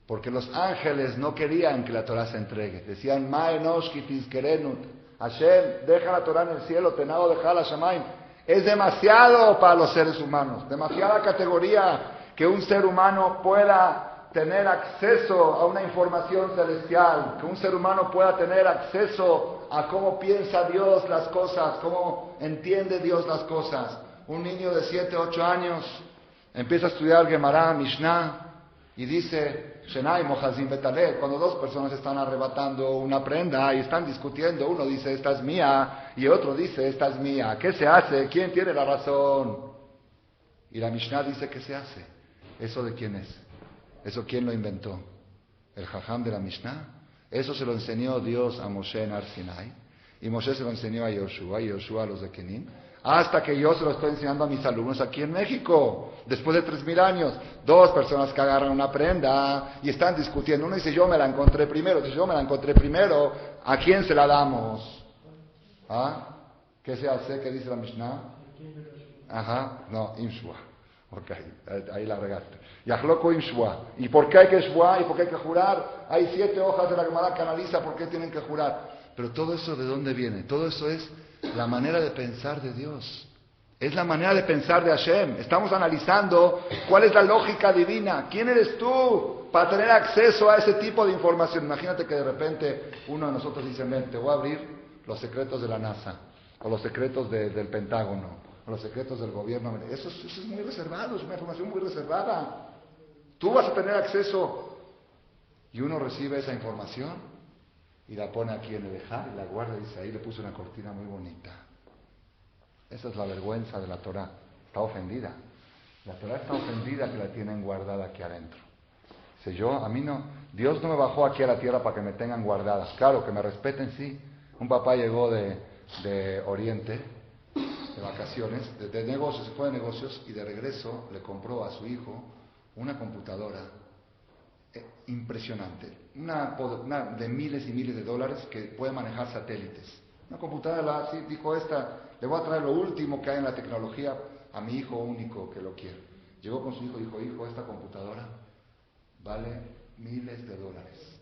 Porque los ángeles no querían que la Torah se entregue. Decían, Ma enosh ki tizkerenut. Hashem, deja la Torah en el cielo, tenado deja la Shamaim. Es demasiado para los seres humanos, demasiada categoría que un ser humano pueda tener acceso a una información celestial, que un ser humano pueda tener acceso a cómo piensa Dios las cosas, cómo entiende Dios las cosas. Un niño de 7, 8 años empieza a estudiar Gemara, Mishnah, Y dice, Shenai Mohazim Betaleh, cuando dos personas están arrebatando una prenda y están discutiendo, uno dice, esta es mía, y otro dice, esta es mía. ¿Qué se hace? ¿Quién tiene la razón? Y la Mishnah dice, ¿qué se hace? ¿Eso de quién es? ¿Eso quién lo inventó? ¿El Jajam de la Mishnah? Eso se lo enseñó Dios a Moshe en Har Sinai, y Moshe se lo enseñó a Yoshua, y Yoshua a los de Kenim, hasta que yo se lo estoy enseñando a mis alumnos aquí en México, después de 3000 años. Dos personas que agarran una prenda y están discutiendo. Uno dice, yo me la encontré primero. Dice, yo me la encontré primero. ¿A quién se la damos? ¿Ah? ¿Qué se hace? ¿Qué dice la Mishnah? Ajá, no, Imshua. Ok, ahí la regaste. Yachloko Imshua. ¿Y por qué hay que Shua? ¿Y por qué hay que jurar? Hay 7 hojas de la Gemara que analiza por qué tienen que jurar. Pero todo eso, ¿de dónde viene? Todo eso es la manera de pensar de Dios. Es la manera de pensar de Hashem. Estamos analizando cuál es la lógica divina. ¿Quién eres tú para tener acceso a ese tipo de información? Imagínate que de repente uno de nosotros dice, te voy a abrir los secretos de la NASA, o los secretos del Pentágono, o los secretos del gobierno. Eso es muy reservado, es una información muy reservada. Tú vas a tener acceso. Y uno recibe esa información y la pone aquí en el Ejá y la guarda y dice, ahí le puse una cortina muy bonita. Esa es la vergüenza de la Torah. Está ofendida. La Torah está ofendida que la tienen guardada aquí adentro. Dice, Dios no me bajó aquí a la tierra para que me tengan guardadas. Claro, que me respeten, sí. Un papá llegó de Oriente, de vacaciones, de negocios, se fue de negocios y de regreso le compró a su hijo una computadora impresionante. Una de miles y miles de dólares que puede manejar satélites. Una computadora, así, dijo le voy a traer lo último que hay en la tecnología a mi hijo único que lo quiere. Llegó con su hijo y dijo, hijo, esta computadora vale miles de dólares.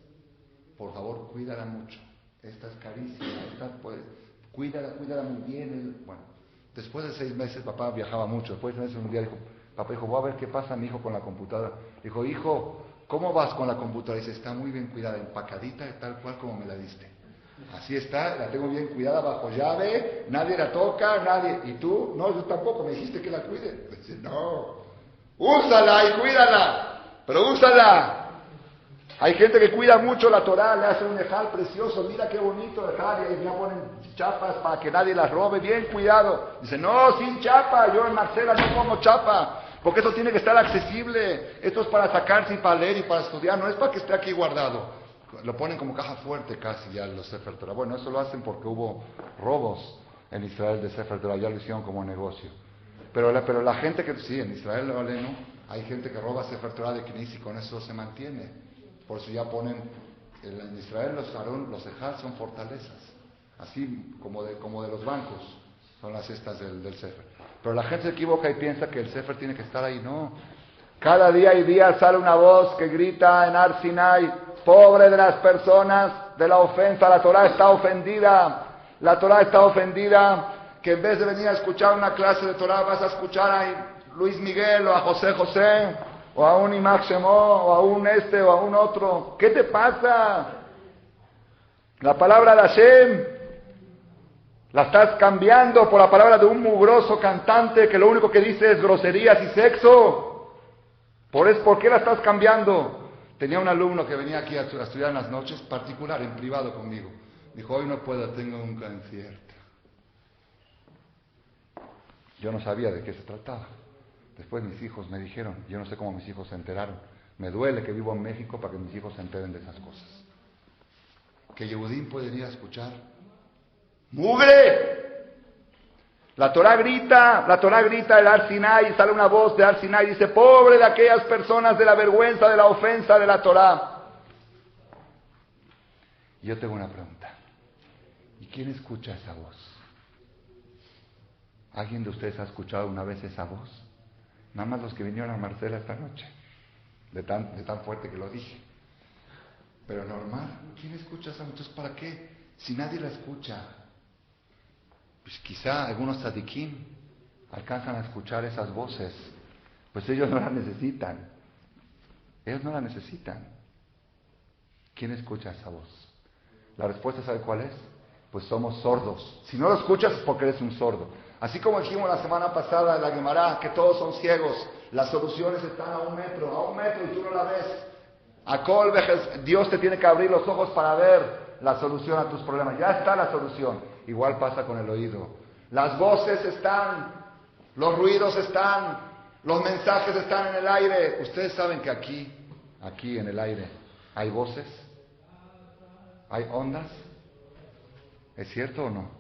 Por favor, cuídala mucho. Esta es carísima, cuídala muy bien. Bueno, después de 6 meses, papá viajaba mucho. Después de 6 meses, un día papá dijo, voy a ver qué pasa mi hijo con la computadora. Dijo, hijo, ¿cómo vas con la computadora? Dice, está muy bien cuidada, empacadita, tal cual como me la diste. Así está, la tengo bien cuidada bajo llave, nadie la toca, nadie. ¿Y tú? No, yo tampoco, me dijiste que la cuide. Dice, no, úsala y cuídala, pero úsala. Hay gente que cuida mucho la Torah, le hace un ejal precioso, mira qué bonito ejal, y ya ponen chapas para que nadie las robe, bien cuidado. Dice, no, sin chapa, yo en Marcela no pongo chapa, porque esto tiene que estar accesible, esto es para sacarse y para leer y para estudiar, no es para que esté aquí guardado. Lo ponen como caja fuerte casi ya los Sefer Torah. Bueno, eso lo hacen porque hubo robos en Israel de Sefer Torah, ya lo hicieron como negocio. Pero la gente que, sí, en Israel, ¿no? Hay gente que roba Sefer Torah de Knis y con eso se mantiene. Por eso ya ponen, en Israel los ejal son fortalezas, así como de los bancos, son las cestas del Sefer. Pero la gente se equivoca y piensa que el Sefer tiene que estar ahí, no. Cada día y día sale una voz que grita en Har Sinai, pobre de las personas de la ofensa, la Torah está ofendida, la Torah está ofendida, que en vez de venir a escuchar una clase de Torah vas a escuchar a Luis Miguel o a José José, o a un Imach Shemó, o a un o a un otro. ¿Qué te pasa? La palabra de Hashem la estás cambiando por la palabra de un mugroso cantante que lo único que dice es groserías y sexo. ¿Por qué la estás cambiando? Tenía un alumno que venía aquí a estudiar en las noches, particular, en privado conmigo. Dijo, hoy no puedo, tengo un concierto. Yo no sabía de qué se trataba. Después mis hijos me dijeron, yo no sé cómo mis hijos se enteraron. Me duele que vivo en México para que mis hijos se enteren de esas cosas. Que Yehudim pueden ir a escuchar. ¡Mugre! La Torah grita el Har Sinai, y sale una voz de Har Sinai y dice, pobre de aquellas personas de la vergüenza, de la ofensa de la Torah. Y yo tengo una pregunta. ¿Y quién escucha esa voz? ¿Alguien de ustedes ha escuchado una vez esa voz? Nada más los que vinieron a Marcela esta noche, de tan fuerte que lo dije. Pero normal, ¿quién escucha esa voz? Entonces, ¿para qué? Si nadie la escucha, pues quizá algunos tzadikim alcanzan a escuchar esas voces, pues ellos no las necesitan. Ellos no la necesitan. ¿Quién escucha esa voz? La respuesta, ¿sabe cuál es? Pues somos sordos. Si no lo escuchas es porque eres un sordo. Así como dijimos la semana pasada en la Gemara, que todos son ciegos, las soluciones están a un metro y tú no la ves. Dios te tiene que abrir los ojos para ver la solución a tus problemas. Ya está la solución. Igual pasa con el oído. Las voces están, los ruidos están, los mensajes están en el aire. Ustedes saben que aquí en el aire, hay voces, hay ondas. ¿Es cierto o no?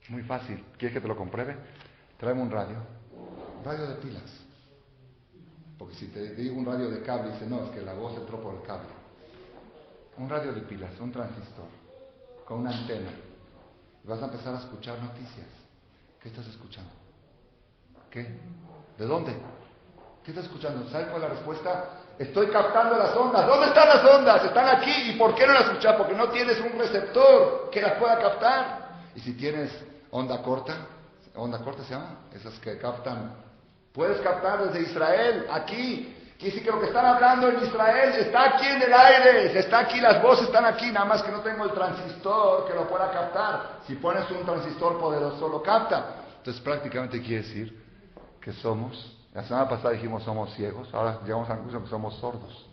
Muy fácil. ¿Quieres que te lo compruebe? Tráeme un radio de pilas. Porque si te digo un radio de cable, dice, no, es que la voz entró por el cable. Un radio de pilas, un transistor, con una antena. Y vas a empezar a escuchar noticias. ¿Qué estás escuchando? ¿Qué? ¿De dónde? ¿Qué estás escuchando? ¿Sabes cuál es la respuesta? Estoy captando las ondas. ¿Dónde están las ondas? Están aquí. ¿Y por qué no las escuchas? Porque no tienes un receptor que las pueda captar. Y si tienes onda corta se llama, esas que captan, puedes captar desde Israel, aquí. Quiere decir que lo que están hablando en Israel está aquí en el aire, está aquí, las voces están aquí, nada más que no tengo el transistor que lo pueda captar. Si pones un transistor poderoso, lo capta. Entonces prácticamente quiere decir que la semana pasada dijimos somos ciegos, ahora llegamos a la conclusión que somos sordos.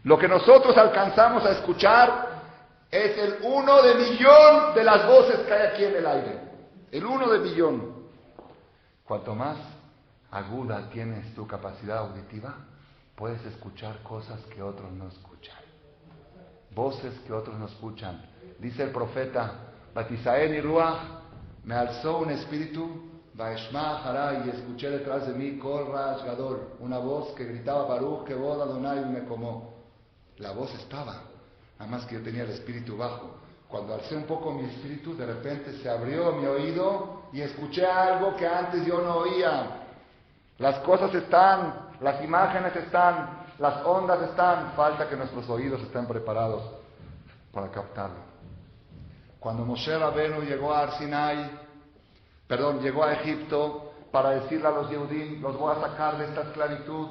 Lo que nosotros alcanzamos a escuchar es el 1 de millón de las voces que hay aquí en el aire. El 1 de millón. Cuanto más aguda tienes tu capacidad auditiva, puedes escuchar cosas que otros no escuchan. Voces que otros no escuchan. Dice el profeta, Batisaen y Ruach, me alzó un espíritu, Vaeshma Harai, y escuché detrás de mí, Kol Rash Gadol, una voz que gritaba, Baruch, que boda Adonai me comó. La voz estaba, nada más que yo tenía el espíritu bajo. Cuando alcé un poco mi espíritu, de repente se abrió mi oído y escuché algo que antes yo no oía. Las cosas están, las imágenes están, las ondas están, falta que nuestros oídos estén preparados para captarlo. Cuando Moshe Rabenu llegó a Egipto para decirle a los Yehudim, los voy a sacar de esta esclavitud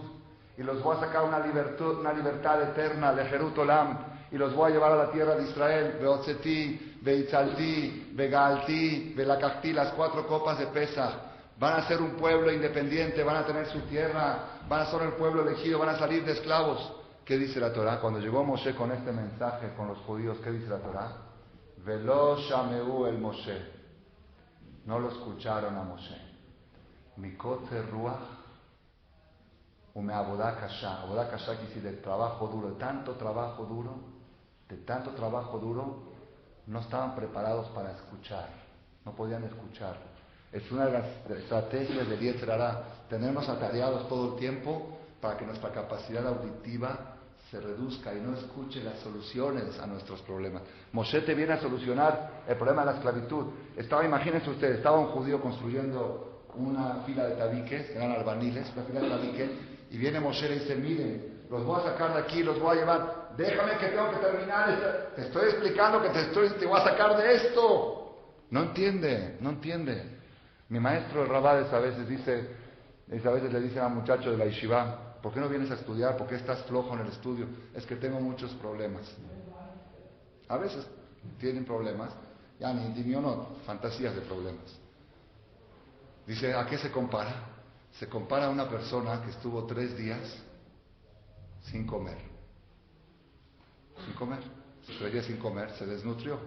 y los voy a sacar una libertad eterna, Lejerut Olam, y los voy a llevar a la tierra de Israel, Beotzeti, Beitzalti, Begalti, Belakachti, las 4 copas de Pesach. Van a ser un pueblo independiente, van a tener su tierra, van a ser el pueblo elegido, van a salir de esclavos. ¿Qué dice la Torah? Cuando llegó Moshe con este mensaje con los judíos, ¿qué dice la Torah? Velo shameu el Moshe. No lo escucharon a Moshe. Mikotze ruach ume abodah kasha. Abodah kasha quiere decir de trabajo duro, de tanto trabajo duro, no estaban preparados para escuchar, no podían escuchar. Es una de las estrategias del Yetzer Hara, tenernos atareados todo el tiempo para que nuestra capacidad auditiva se reduzca y no escuche las soluciones a nuestros problemas. Moshe te viene a solucionar el problema de la esclavitud. Imagínense ustedes, estaba un judío construyendo una fila de tabiques, eran albaniles, una fila de tabiques, y viene Moshe y le dice, miren, los voy a sacar de aquí, los voy a llevar, déjame que tengo que terminar, te estoy explicando que te voy a sacar de esto. No entiende. Mi maestro de Rabades a veces le dice a un muchacho de la yeshiva, ¿por qué no vienes a estudiar? ¿Por qué estás flojo en el estudio? Es que tengo muchos problemas. A veces tienen problemas, ya ni no, fantasías de problemas. Dice, ¿a qué se compara? Se compara a una persona que estuvo 3 días sin comer. 3 días sin comer, se desnutrió.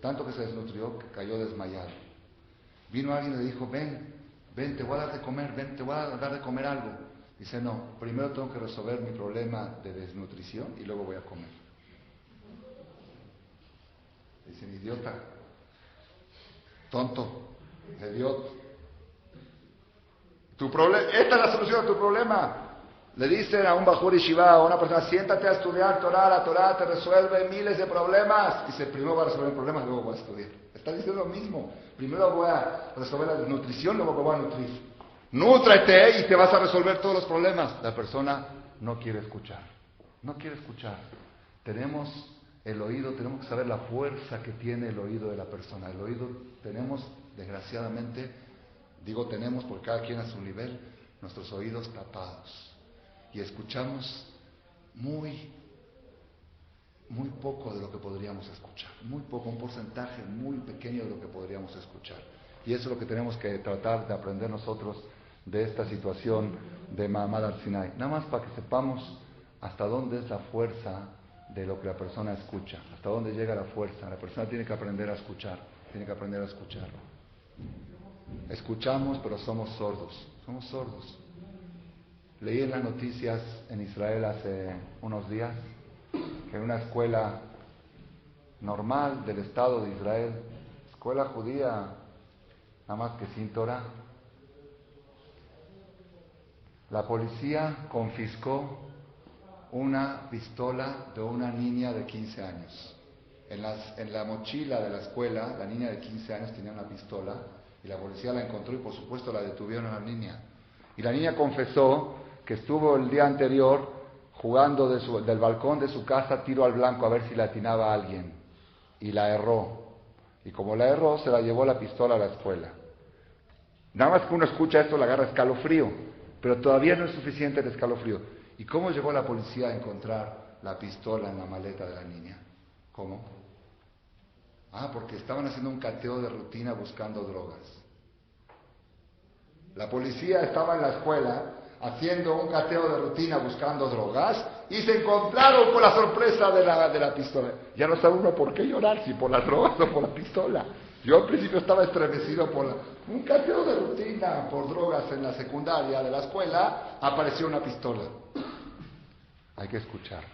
Tanto que se desnutrió que cayó desmayado. Vino alguien y le dijo, ven, te voy a dar de comer, te voy a dar de comer algo. Dice, no, primero tengo que resolver mi problema de desnutrición y luego voy a comer. Dice, idiota, tonto, idiota. Esta es la solución a tu problema. Le dicen a un Bajur Yeshiva, a una persona, siéntate a estudiar Torah, la Torah te resuelve miles de problemas. Dice, primero voy a resolver problemas, luego voy a estudiar. Está diciendo lo mismo. Primero voy a resolver la desnutrición, luego me voy a nutrir. Nútrete y te vas a resolver todos los problemas. La persona no quiere escuchar. Tenemos el oído, tenemos que saber la fuerza que tiene el oído de la persona. El oído tenemos, desgraciadamente, tenemos porque cada quien a su nivel, nuestros oídos tapados. Y escuchamos muy muy poco de lo que podríamos escuchar, muy poco, un porcentaje muy pequeño de lo que podríamos escuchar. Y eso es lo que tenemos que tratar de aprender nosotros de esta situación de Mahamad al-Sinai. Nada más para que sepamos hasta dónde es la fuerza de lo que la persona escucha, hasta dónde llega la fuerza. La persona tiene que aprender a escuchar, tiene que aprender a escuchar. Escuchamos, pero somos sordos, somos sordos. Leí en las noticias en Israel hace unos días que en una escuela normal del Estado de Israel, escuela judía, nada más que sin Torah, la policía confiscó una pistola de una niña de 15 años. En la mochila de la escuela, la niña de 15 años tenía una pistola y la policía la encontró y por supuesto la detuvieron a la niña. Y la niña confesó que estuvo el día anterior jugando del balcón de su casa tiro al blanco a ver si la atinaba a alguien. Y la erró. Y como la erró, se la llevó la pistola a la escuela. Nada más que uno escucha esto, le agarra escalofrío. Pero todavía no es suficiente el escalofrío. ¿Y cómo llegó la policía a encontrar la pistola en la maleta de la niña? ¿Cómo? Porque estaban haciendo un cateo de rutina buscando drogas. La policía estaba en la escuela haciendo un cateo de rutina buscando drogas y se encontraron con la sorpresa de la pistola. Ya no sabe uno por qué llorar, si por las drogas o por la pistola. Yo al principio estaba estremecido por un cateo de rutina por drogas en la secundaria de la escuela, apareció una pistola. Hay que escuchar.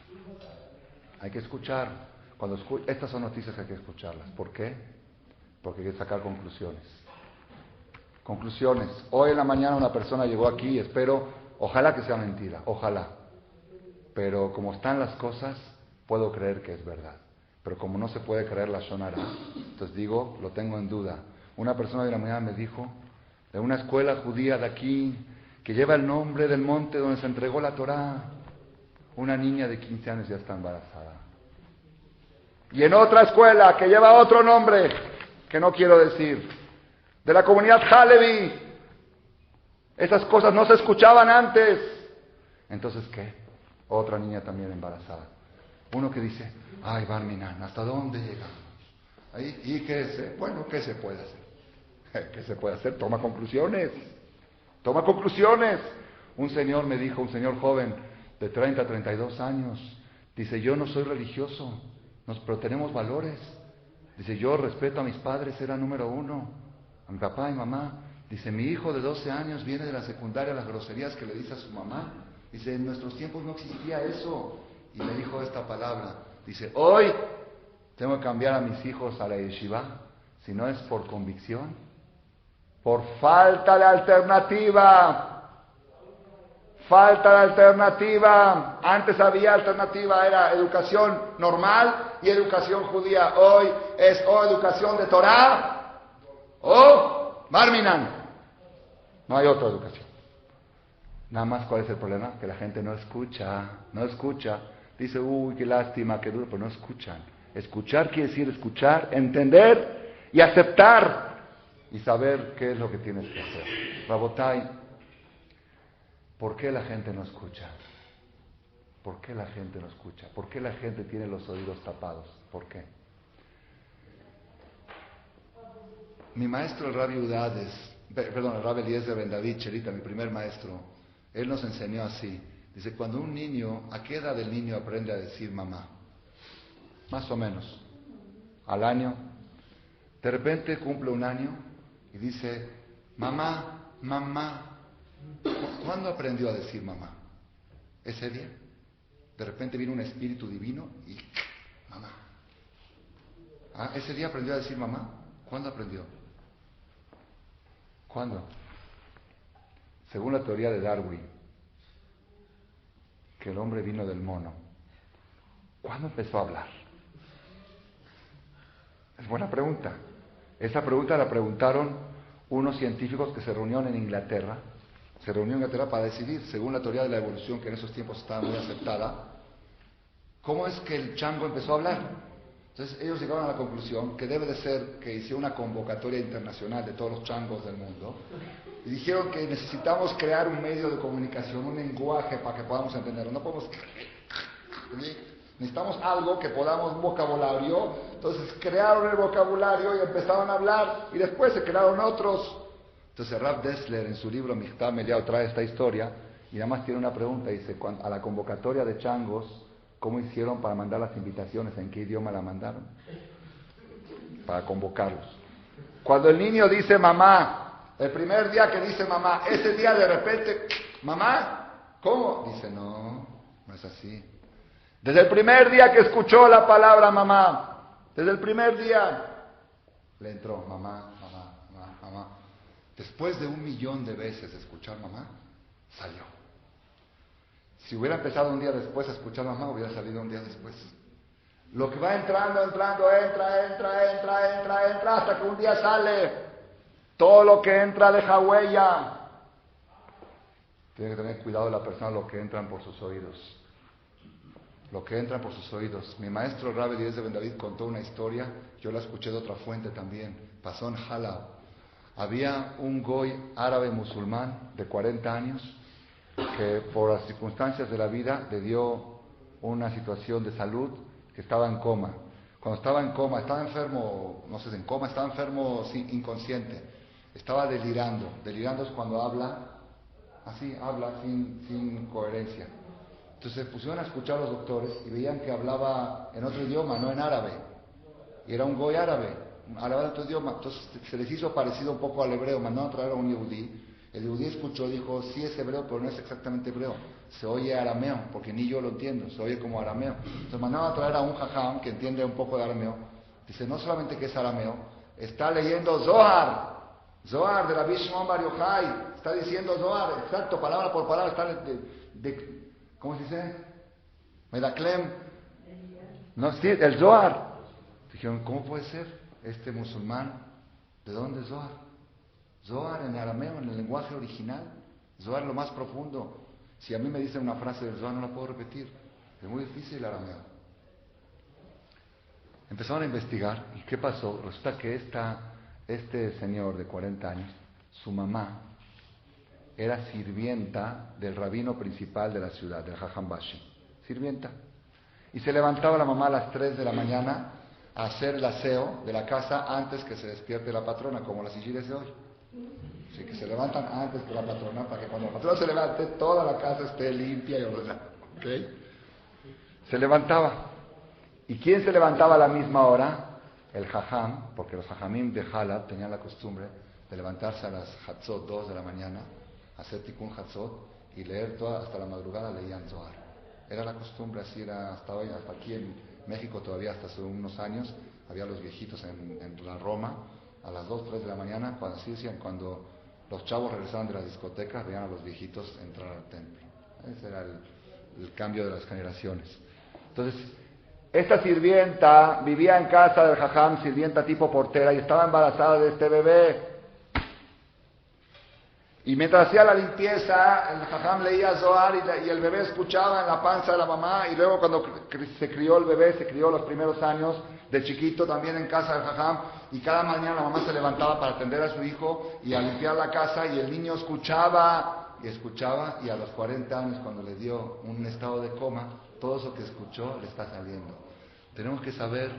Hay que escuchar. Estas son noticias que hay que escucharlas. ¿Por qué? Porque hay que sacar conclusiones. Conclusiones. Hoy en la mañana una persona llegó aquí, ojalá que sea mentira, ojalá. Pero como están las cosas, puedo creer que es verdad. Pero como no se puede creer la Shonara, entonces digo, lo tengo en duda. Una persona de la mañana me dijo, de una escuela judía de aquí, que lleva el nombre del monte donde se entregó la Torá, una niña de 15 años ya está embarazada. Y en otra escuela que lleva otro nombre, que no quiero decir, de la comunidad Halevi, esas cosas no se escuchaban antes. Entonces, ¿qué? Otra niña también embarazada. Uno que dice, ay, Barminan, ¿hasta dónde llegamos? ¿Y qué se puede hacer? ¿Qué se puede hacer? Toma conclusiones. Toma conclusiones. Un señor me dijo, un señor joven de 30, 32 años, dice, yo no soy religioso, pero tenemos valores. Dice, yo respeto a mis padres, era número uno, a mi papá y mamá. Dice, mi hijo de 12 años viene de la secundaria, las groserías que le dice a su mamá. Dice, en nuestros tiempos no existía eso. Y me dijo esta palabra. Dice, hoy tengo que cambiar a mis hijos a la yeshiva, si no es por convicción, por falta de alternativa. Falta de alternativa. Antes había alternativa, era educación normal y educación judía. Hoy es o educación de Torah o Barminan. No hay otra educación. Nada más, ¿cuál es el problema? Que la gente no escucha. Dice, uy, qué lástima, qué duro, pero no escuchan. Escuchar quiere decir escuchar, entender y aceptar y saber qué es lo que tienes que hacer. Rabotai, ¿por qué la gente no escucha? ¿Por qué la gente no escucha? ¿Por qué la gente tiene los oídos tapados? ¿Por qué? Mi maestro, el Rabbi el Rabbi Eliezer Ben David Cherita, mi primer maestro, él nos enseñó así. Dice, cuando un niño, ¿a qué edad el niño aprende a decir mamá? Más o menos. Al año. De repente cumple un año y dice, mamá, mamá. ¿Cuándo aprendió a decir mamá? Ese día. De repente vino un espíritu divino y mamá. Ese día aprendió a decir mamá. ¿Cuándo aprendió? ¿Cuándo? Según la teoría de Darwin, que el hombre vino del mono. ¿Cuándo empezó a hablar? Es buena pregunta. Esa pregunta la preguntaron unos científicos que se reunieron en Inglaterra. Se reunió en Inglaterra para decidir, según la teoría de la evolución, que en esos tiempos estaba muy aceptada, cómo es que el chango empezó a hablar. Entonces ellos llegaron a la conclusión que debe de ser que hiciera una convocatoria internacional de todos los changos del mundo y dijeron que necesitamos crear un medio de comunicación, un lenguaje para que podamos entenderlo. No podemos Necesitamos algo que podamos, un vocabulario. Entonces crearon el vocabulario y empezaron a hablar, y después se crearon otros. Entonces Rav Dessler en su libro Michtav Meliao trae esta historia, y nada más tiene una pregunta, dice, a la convocatoria de changos, ¿cómo hicieron para mandar las invitaciones? ¿En qué idioma la mandaron? Para convocarlos. Cuando el niño dice mamá, el primer día que dice mamá, ese día de repente, mamá, ¿cómo? Dice, no es así. Desde el primer día que escuchó la palabra mamá, desde el primer día, le entró mamá. Después de 1,000,000 de veces escuchar mamá, salió. Si hubiera empezado un día después a escuchar mamá, hubiera salido un día después. Lo que va entrando, entra, hasta que un día sale. Todo lo que entra deja huella. Tiene que tener cuidado la persona lo que entran por sus oídos. Lo que entran por sus oídos. Mi maestro Rabbi Eliezer de Ben David contó una historia, yo la escuché de otra fuente también. Pasó en Jalab. Había un goy árabe musulmán de 40 años que por las circunstancias de la vida le dio una situación de salud que estaba en coma. Cuando estaba en coma, estaba enfermo, no sé, en coma, estaba enfermo, inconsciente. Estaba delirando. Delirando es cuando habla, así, habla sin coherencia. Entonces se pusieron a escuchar a los doctores y veían que hablaba en otro idioma, no en árabe. Y era un goy árabe, hablaba en otro idioma. Entonces se les hizo parecido un poco al hebreo, mandaron a traer a un yehudí. El yehudí escuchó, dijo, sí es hebreo, pero no es exactamente hebreo. Se oye arameo, porque ni yo lo entiendo, se oye como arameo. Entonces mandaron a traer a un jajam que entiende un poco de arameo. Dice, no solamente que es arameo, está leyendo Zohar de Rabbi Shimon Bar Yochai. Está diciendo Zohar, exacto, palabra por palabra, está ¿cómo se dice? Medaklem. No, sí, el Zohar. Dijeron, ¿cómo puede ser este musulmán? ¿De dónde es Zohar? Zohar en arameo, en el lenguaje original. Zohar lo más profundo. Si a mí me dicen una frase del Zohar no la puedo repetir. Es muy difícil el arameo. Empezaron a investigar. ¿Y qué pasó? Resulta que este señor de 40 años, su mamá, era sirvienta del rabino principal de la ciudad, del Jajam Bashi. Sirvienta. Y se levantaba la mamá a las 3 de la mañana a hacer el aseo de la casa antes que se despierte la patrona, como las hijires de hoy. Así que se levantan antes que la patrona, para que cuando la patrona se levante, toda la casa esté limpia y ordenada. ¿Okay? Se levantaba. ¿Y quién se levantaba a la misma hora? El Jajam, porque los Jajamim de Jalab tenían la costumbre de levantarse a las Hatzot 2 de la mañana, hacer Tikkun Hatzot y leer hasta la madrugada, leían Zohar. Era la costumbre, así era hasta hoy, hasta aquí en México todavía, hasta hace unos años, había los viejitos en la Roma, a las 2, 3 de la mañana, cuando así decían, cuando los chavos regresaban de las discotecas, veían a los viejitos entrar al templo. Ese era el cambio de las generaciones. Entonces, esta sirvienta vivía en casa del Jajam, sirvienta tipo portera, y estaba embarazada de este bebé. Y mientras hacía la limpieza, el Jajam leía Zohar y el bebé escuchaba en la panza de la mamá. Y luego cuando se crió el bebé, se crió los primeros años de chiquito también en casa del Jajam. Y cada mañana la mamá se levantaba para atender a su hijo y a limpiar la casa. Y el niño escuchaba y escuchaba. Y a los 40 años, cuando le dio un estado de coma, todo eso que escuchó le está saliendo. Tenemos que saber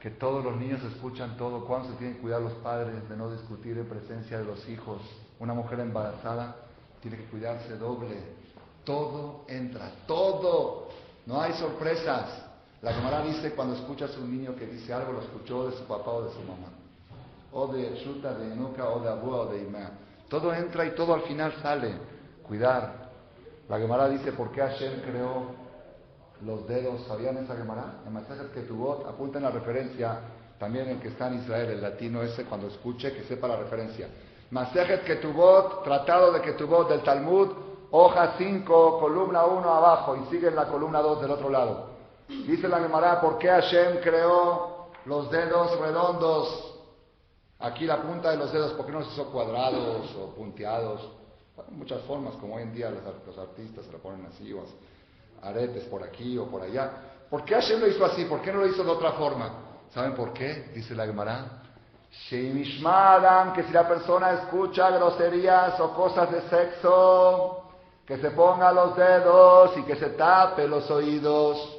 que todos los niños escuchan todo. Cuando se tienen que cuidar los padres de no discutir en presencia de los hijos. Una mujer embarazada tiene que cuidarse doble. Todo entra, todo. No hay sorpresas. La Gemara dice cuando escuchas a un niño que dice algo, lo escuchó de su papá o de su mamá. O de Shuta, de Enuka, o de Abúa, o de Imá. Todo entra y todo al final sale. Cuidar. La Gemara dice por qué Hashem creó los dedos. ¿Sabían esa Gemara? En Masejet Ketubot, apunten la referencia. También el que está en Israel, el latino ese, cuando escuche, que sepa la referencia. Masejet Ketubot, tratado de Ketubot del Talmud, hoja 5, columna 1 abajo, y sigue en la columna 2 del otro lado. Dice la Gemara, ¿por qué Hashem creó los dedos redondos? Aquí la punta de los dedos, ¿por qué no se hizo cuadrados o punteados? Bueno, muchas formas, como hoy en día los artistas se lo ponen así, o aretes por aquí o por allá. ¿Por qué Hashem lo hizo así? ¿Por qué no lo hizo de otra forma? ¿Saben por qué? Dice la Gemara. Que si la persona escucha groserías o cosas de sexo, que se ponga los dedos y que se tape los oídos.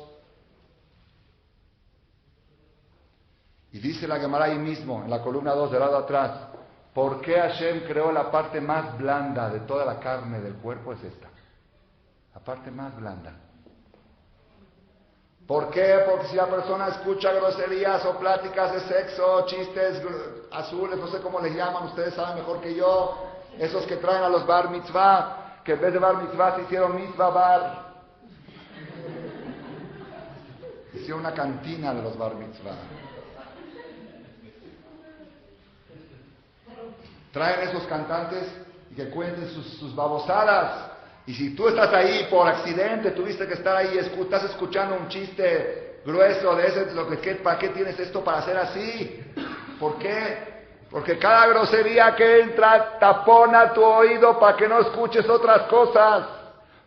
Y dice la Gemara ahí mismo, en la columna 2, del lado atrás, ¿por qué Hashem creó la parte más blanda de toda la carne del cuerpo? Es esta, la parte más blanda. ¿Por qué? Porque si la persona escucha groserías o pláticas de sexo, chistes azules, no sé cómo les llaman, ustedes saben mejor que yo, esos que traen a los bar mitzvah, que en vez de bar mitzvah se hicieron mitzvah bar. Hicieron una cantina de los bar mitzvah. Traen esos cantantes y que cuenten sus babosadas. Y si tú estás ahí por accidente, tuviste que estar ahí, estás escuchando un chiste grueso de ese, ¿para qué tienes esto para hacer así? ¿Por qué? Porque cada grosería que entra tapona tu oído para que no escuches otras cosas.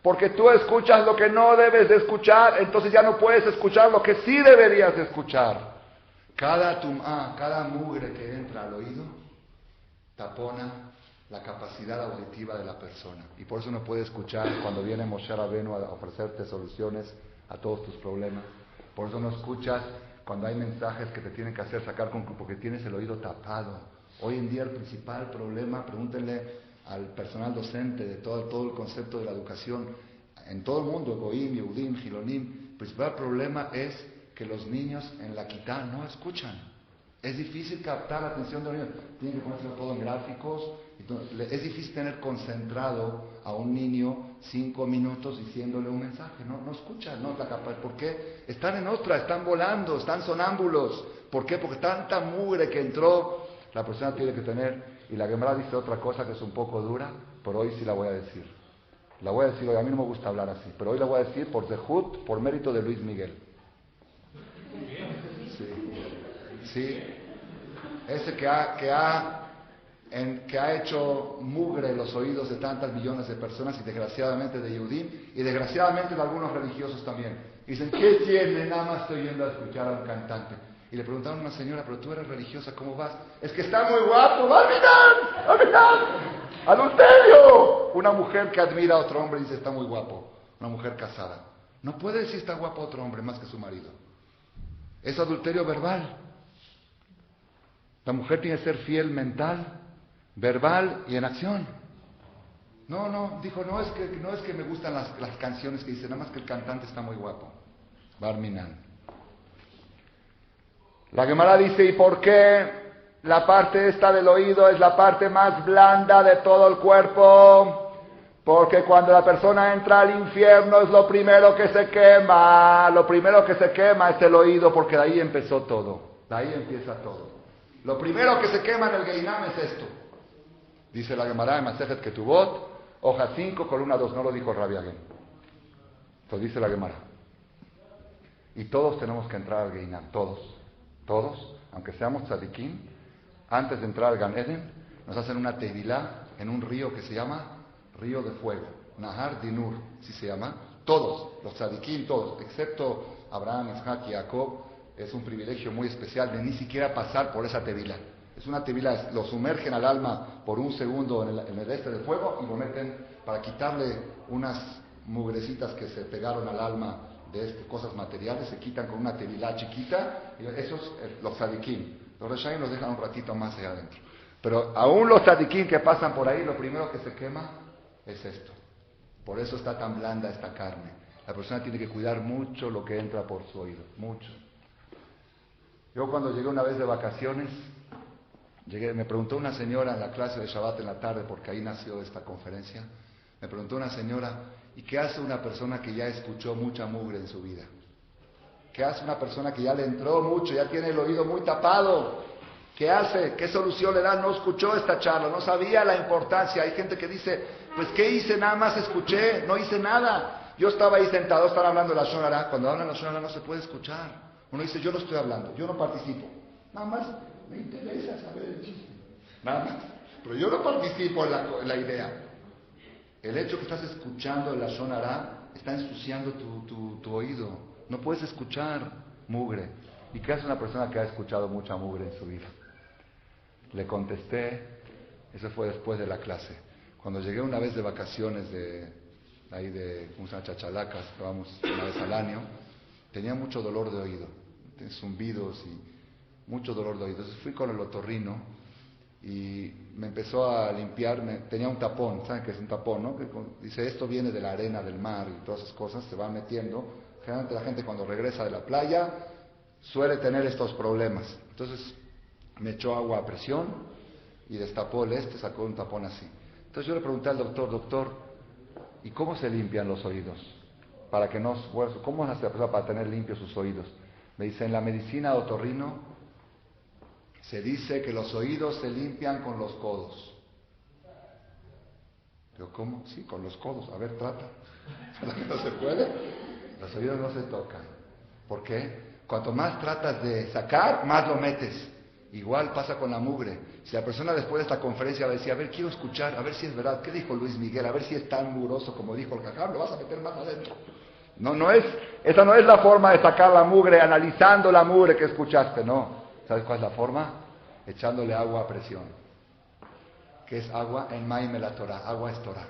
Porque tú escuchas lo que no debes de escuchar, entonces ya no puedes escuchar lo que sí deberías de escuchar. Cada mugre que entra al oído tapona la capacidad auditiva de la persona. Y por eso no puede escuchar cuando viene Moshe Rabbeinu a ofrecerte soluciones a todos tus problemas. Por eso no escuchas cuando hay mensajes que te tienen que hacer sacar conclusiones, porque tienes el oído tapado. Hoy en día el principal problema, pregúntenle al personal docente de todo el concepto de la educación, en todo el mundo, Goim, Yehudim, Gilonim, el principal problema es que los niños en la quitá no escuchan. Es difícil captar la atención de los niños. Tienen que ponerlo todo en gráficos. Entonces, es difícil tener concentrado a un niño 5 minutos diciéndole un mensaje. No escuchan, no es la capacidad. ¿Por qué? Están en otra, están volando, están sonámbulos. ¿Por qué? Porque tanta mugre que entró, la persona tiene que tener. Y la Gemara dice otra cosa que es un poco dura, pero hoy sí la voy a decir. La voy a decir hoy, a mí no me gusta hablar así, pero hoy la voy a decir por Zehut, por mérito de Luis Miguel. Sí. Ese que ha hecho mugre los oídos de tantas millones de personas y desgraciadamente de Yehudim y desgraciadamente de algunos religiosos también. Y dicen, ¿qué tiene? Nada más estoy yendo a escuchar a un cantante. Y le preguntaron a una señora, pero tú eres religiosa, ¿cómo vas? Es que está muy guapo. ¡Alminan! ¡Adulterio! Una mujer que admira a otro hombre dice, está muy guapo. Una mujer casada. No puede decir está guapo otro hombre más que su marido. Es adulterio verbal. La mujer tiene que ser fiel mental, verbal y en acción. Dijo, no es que me gustan las canciones que dice, nada más que el cantante está muy guapo. Barminan. La Gemara dice, ¿y por qué la parte esta del oído es la parte más blanda de todo el cuerpo? Porque cuando la persona entra al infierno es lo primero que se quema. Lo primero que se quema es el oído, porque de ahí empezó todo. De ahí empieza todo. Lo primero que se quema en el Geinam es esto. Dice la Gemara en Masejet Ketubot, hoja 5, columna 2, no lo dijo Rabbi Aguen. Lo dice la Gemara. Y todos tenemos que entrar al Geinam, todos, aunque seamos tzadikim, antes de entrar al Gan Eden, nos hacen una tevilá en un río que se llama Río de Fuego, Nahar Dinur, ¿sí se llama? Todos, los tzadikim, todos, excepto Abraham, Isaac y Jacob, es un privilegio muy especial de ni siquiera pasar por esa tevilá. Es una tevilá, lo sumergen al alma por un segundo en el este del fuego y lo meten para quitarle unas mugrecitas que se pegaron al alma de cosas materiales, se quitan con una tevilá chiquita, y esos, los tzadikim. Los reshaim los dejan un ratito más allá adentro. Pero aún los tzadikim que pasan por ahí, lo primero que se quema es esto. Por eso está tan blanda esta carne. La persona tiene que cuidar mucho lo que entra por su oído, mucho. Yo cuando llegué una vez de vacaciones, me preguntó una señora en la clase de Shabbat en la tarde, porque ahí nació esta conferencia, me preguntó una señora, ¿y qué hace una persona que ya escuchó mucha mugre en su vida? ¿Qué hace una persona que ya le entró mucho, ya tiene el oído muy tapado? ¿Qué hace? ¿Qué solución le da? No escuchó esta charla, no sabía la importancia. Hay gente que dice, pues ¿qué hice? Nada más escuché, no hice nada. Yo estaba ahí sentado, están hablando de la Shon Hará. Cuando hablan de la Shon Hará no se puede escuchar. Uno dice, yo no estoy hablando, yo no participo. Nada más me interesa saber el chiste. Nada más. Pero yo no participo en la idea. El hecho que estás escuchando la Shon Hará está ensuciando tu oído. No puedes escuchar mugre. ¿Y qué hace una persona que ha escuchado mucha mugre en su vida? Le contesté, eso fue después de la clase. Cuando llegué una vez de vacaciones ¿cómo se llama? Chachalacas, vamos una vez al año, tenía mucho dolor de oído, zumbidos mucho dolor de oídos. Entonces fui con el otorrino y me empezó a limpiar, tenía un tapón, ¿saben qué es un tapón, no? Dice, esto viene de la arena del mar y todas esas cosas, se van metiendo. Generalmente la gente cuando regresa de la playa suele tener estos problemas. Entonces me echó agua a presión y destapó sacó un tapón así. Entonces yo le pregunté al doctor, ¿y cómo se limpian los oídos? Para que no, ¿cómo hace la persona para tener limpios sus oídos? Me dice, en la medicina de otorrino se dice que los oídos se limpian con los codos. Digo, ¿cómo? Sí, con los codos. A ver, trata. ¿No se puede? Los oídos no se tocan. ¿Por qué? Cuanto más tratas de sacar, más lo metes. Igual pasa con la mugre. Si la persona después de esta conferencia va a decir, a ver, quiero escuchar, a ver si es verdad, ¿qué dijo Luis Miguel? A ver si es tan mugroso como dijo el Jajam, lo vas a meter más adentro. Esa no es la forma de sacar la mugre, analizando la mugre que escuchaste, no. ¿Sabes cuál es la forma? Echándole agua a presión. ¿Qué es agua? En Maime la Torah, agua es Torah.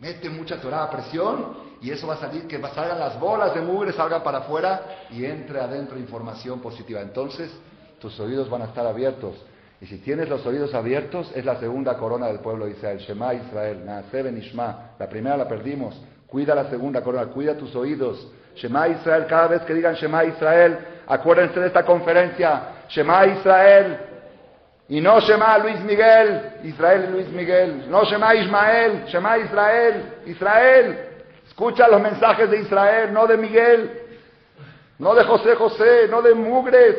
Mete mucha Torah a presión y eso va a salir, que salgan las bolas de mugre, salgan para afuera y entre adentro información positiva. Entonces, tus oídos van a estar abiertos. Y si tienes los oídos abiertos, es la segunda corona del pueblo de Israel. Shema Israel, Naaseh Benishma. La primera la perdimos. Cuida la segunda corona, cuida tus oídos. Shema Israel, cada vez que digan Shema Israel, acuérdense de esta conferencia. Shema Israel. Y no Shema Luis Miguel, Israel y Luis Miguel. No Shema Ismael, Shema Israel, Israel. Escucha los mensajes de Israel, no de Miguel. No de José José, no de mugres,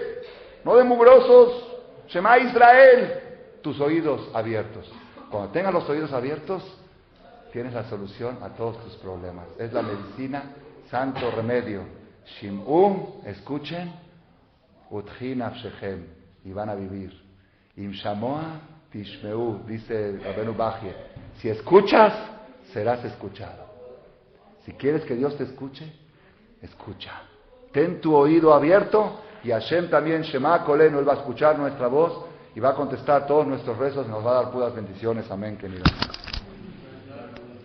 no de mugrosos. Shema Israel. Tus oídos abiertos. Cuando tengas los oídos abiertos, tienes la solución a todos tus problemas. Es la medicina, santo remedio. Shim'u, escuchen, utchin nafshechem, y van a vivir. Im shamoa tishmeu, dice Rabenu Bajie, si escuchas, serás escuchado. Si quieres que Dios te escuche, escucha. Ten tu oído abierto y Hashem también, Shema Kolenu, Él va a escuchar nuestra voz y va a contestar todos nuestros rezos y nos va a dar puras bendiciones. Amén, queridos.